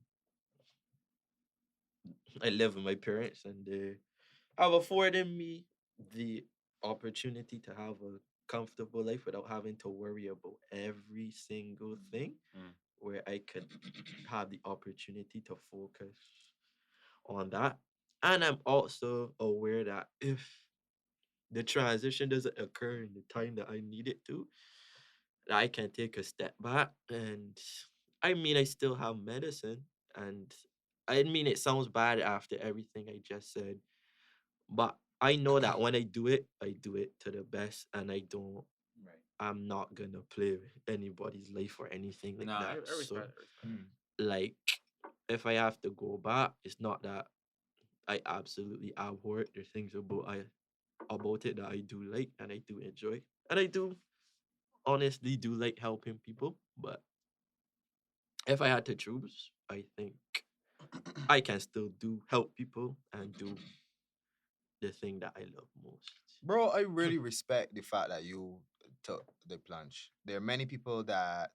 I live with my parents, and they have afforded me the opportunity to have a comfortable life without having to worry about every single thing, Mm. where I could have the opportunity to focus on that. And I'm also aware that if the transition doesn't occur in the time that I need it to, that I can take a step back. And I mean, I still have medicine. And I mean, it sounds bad after everything I just said, but I know that when I do it to the best, and Right. I'm not gonna play with anybody's life or anything like No, that. I So, respect. I respect. like, if I have to go back, it's not that I absolutely abhor it. There's things about it that I do like and I do enjoy, and I do honestly do like helping people. But if I had to choose, I think I can still do help people and do the thing that I love most. Bro, I really respect the fact that you took the plunge. There are many people that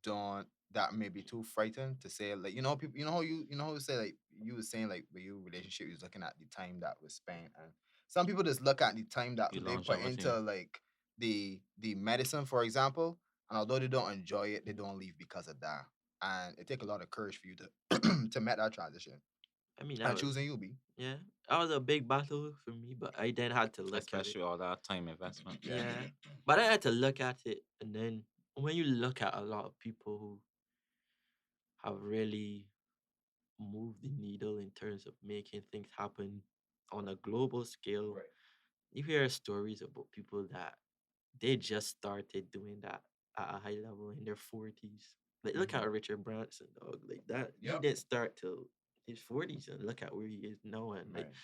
don't that may be too frightened to say, like, people, how you say, like, you were saying, like, with your relationship, you was looking at the time that was spent, and some people just look at the time that The they put longevity. into, like, the medicine, for example, and although they don't enjoy it, they don't leave because of that. And it take a lot of courage for you to to make that transition I mean, and choosing you, be. yeah, that was a big battle for me, but I then had to look at it. Especially all that time investment. Yeah, but I had to look at it, and then when you look at a lot of people who have really moved the needle in terms of making things happen on a global scale, Right. you hear stories about people that they just started doing that at a high level in their 40s. Like, look at Richard Branson, dog. Like that, he Yep. didn't start till his 40s, and look at where he is now. And like, Right.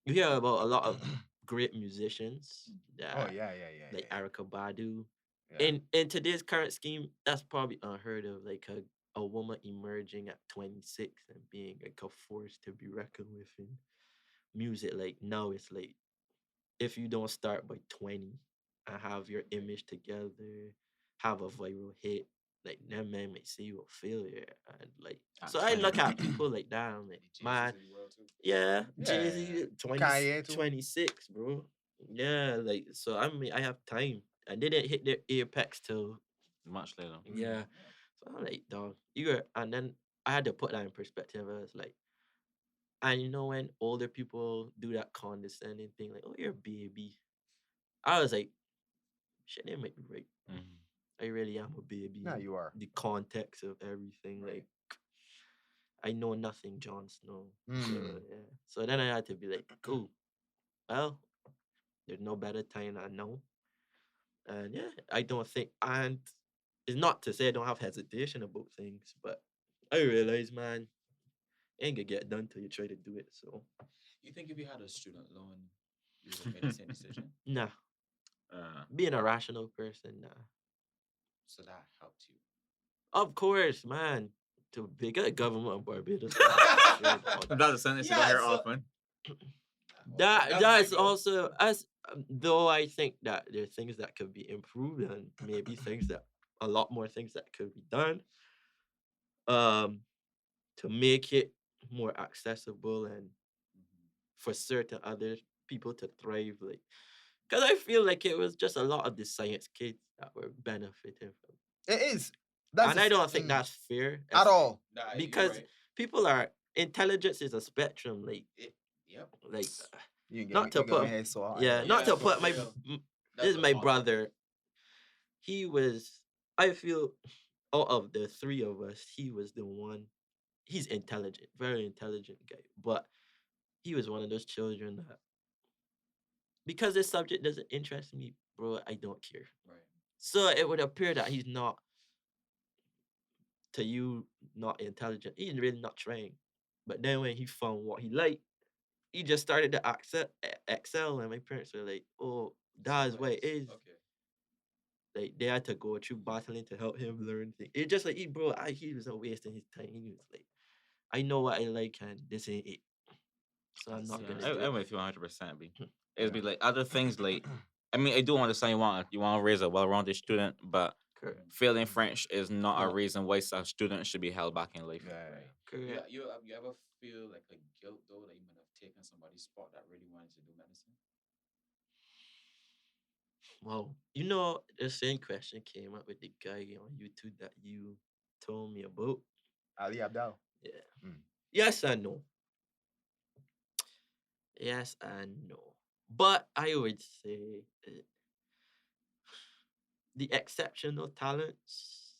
you hear about a lot of great musicians Oh that, yeah, like yeah. Erica Badu. Yeah. In today's current scheme, that's probably unheard of. Like a woman emerging at 26 and being like a force to be reckoned with in music. Like now, it's like if you don't start by 20 and have your image together, have a viral hit, like that man may see you a failure. And like, At so I 20. look at people like that. I'm like, The man, Jay-Z's of the world too. yeah, Yeah, Jay Z, Kanye too. 26, bro. Yeah, like, so I mean, I have time. I didn't hit their apex till, Much later. yeah. So I'm like, dog, and then I had to put that in perspective. I was like, and you know, when older people do that condescending thing, like, oh, you're a baby. I was like, shit, they might be right. Mhm. I really am a baby. Yeah, in you are. The context of everything, Right. like, I know nothing, Jon Snow. So Mm. yeah. So then I had to be like, cool. Well, there's no better time than now. And yeah, I don't think, and it's not to say I don't have hesitation about things, but I realize, man, it ain't gonna get done till you try to do it. So You think if you had a student loan, you would have made the same decision? nah, Uh, being a rational person, nah. So that helped you. Of course, man. To big government of Barbados. that's a sentence you don't Yeah, hear so often. That's also as though I think that there are things that could be improved and maybe things that a lot more things that could be done um to make it more accessible and for certain other people to thrive, like because I feel like it was just a lot of the science kids that were benefiting from It is. That's and I don't think that's fair at all. Nah, you're because right. people are intelligence is a spectrum, like Yep. like You can get not me, to you got me put head so high. yeah not to for put my real. this is the my point. brother. He was, I feel, out of the three of us, he was the one. He's intelligent, very intelligent guy, but he was one of those children that because this subject doesn't interest me, bro, I don't care. Right. So it would appear that he's not to you not intelligent. He's really not trying. But then when he found what he liked, he just started to excel, and my parents were like, "Oh, that's what it is." Okay. Like they had to go through battling to help him learn things. It just like he was not wasting his time. He was like, I know what I like, and this ain't it. So I'm not gonna do I'm it. with you 100%. It'd be like other things like I mean I do understand you want to raise a well-rounded student, but Correct. failing French is not a No. reason why a student should be held back in life. Right. Correct. You ever feel like a guilt though that you might have taken somebody's spot that really wanted to do medicine? Wow. The same question came up with the guy on YouTube that you told me about. Ali Abdal. Yeah. Mm. Yes and no. Yes and no. But I would say the exceptional talents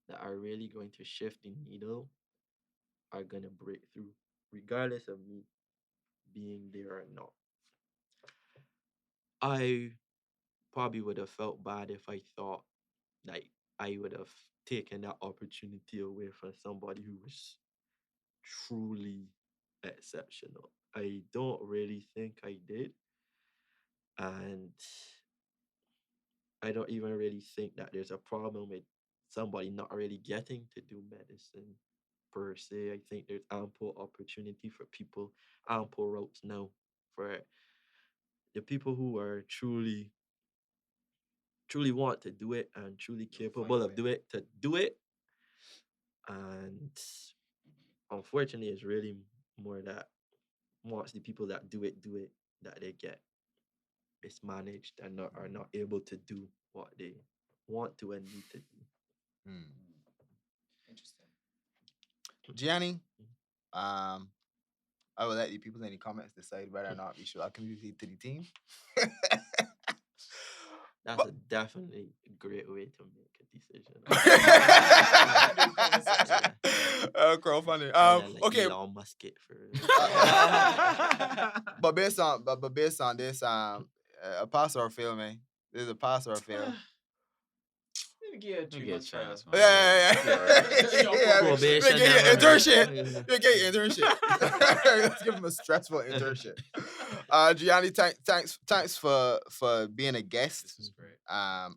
that are really going to shift the needle are gonna break through, regardless of me being there or not. I probably would have felt bad if I thought like I would have taken that opportunity away from somebody who was truly exceptional. I don't really think I did. And I don't even really think that there's a problem with somebody not really getting to do medicine per se. I think there's ample opportunity for people, ample routes now for the people who are truly want to do it and truly They'll find capable a of way. do it to do it. And unfortunately, it's really more that once the people that do it that they get mismanaged and are not able to do what they want to and need to do. Mm. Interesting. Gianni, um, I will let you people in the comments decide whether or not we should add community to the team. That's a definitely a great way to make a decision. Crowdfunding. And then, like, Okay. Elon Musk it for But based on this, a pass or a fail, man. This is a pass or a fail. You get a 3 months trial. man. Yeah. Probation They get never internship. hurt. They get internship. Let's give him a stressful internship. Gianni, thanks for being a guest. This was great.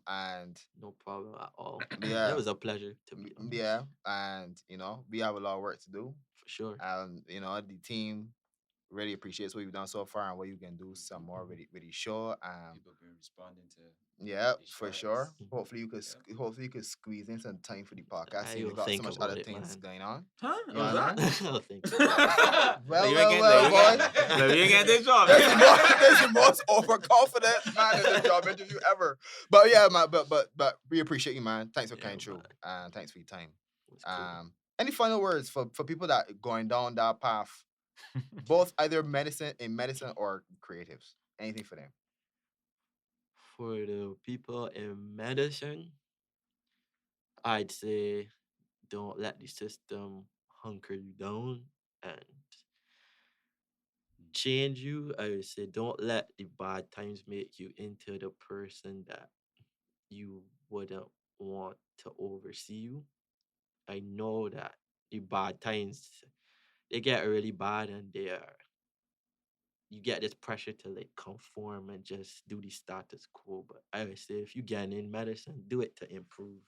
And No problem at all. Yeah. It was a pleasure to be on. yeah, and we have a lot of work to do. For sure. The team really appreciates what you've done so far and what you can do some more with the show. People been responding to Yeah, the for shorts. sure. Hopefully Yeah. hopefully you could squeeze in some time for the podcast. I And we will got so think much about other it, things man. going on. Huh? You What was know what I that? I'll think. Well, You well, ain't well, getting- boy. you ain't getting this job. There's the most overconfident man in the job interview ever. But yeah, man, but we appreciate you, man. Thanks for Yeah, coming through. man. And thanks for your time. It was cool. Any final words for people that are going down that path, both either medicine or creatives? Anything for them? For the people in medicine, I'd say don't let the system hunker you down and change you. I would say don't let the bad times make you into the person that you wouldn't want to oversee you. I know that the bad times they get really bad and you get this pressure to like conform and just do the status quo. But I would say if you get in medicine, do it to improve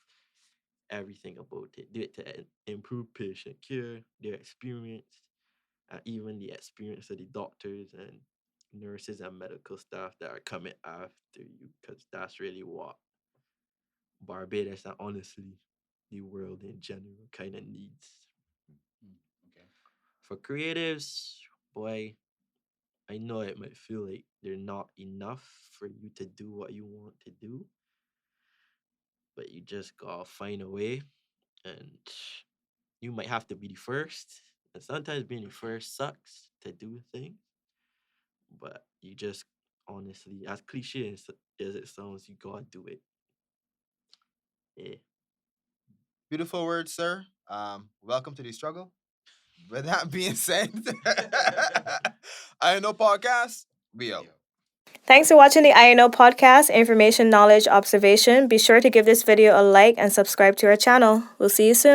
everything about it. Do it to improve patient care, their experience, and even the experience of the doctors and nurses and medical staff that are coming after you, because that's really what Barbados and honestly the world in general kind of needs. Okay. For creatives, boy, I know it might feel like they're not enough for you to do what you want to do, but you just gotta find a way, and you might have to be the first. And sometimes being the first sucks to do things, but you just honestly, as cliche as it sounds, you gotta do it. Yeah. Beautiful words, sir. Welcome to the struggle. With that being said, I know podcast. We out. Thanks for watching the INO podcast, Information, Knowledge, Observation. Be sure to give this video a like and subscribe to our channel. We'll see you soon.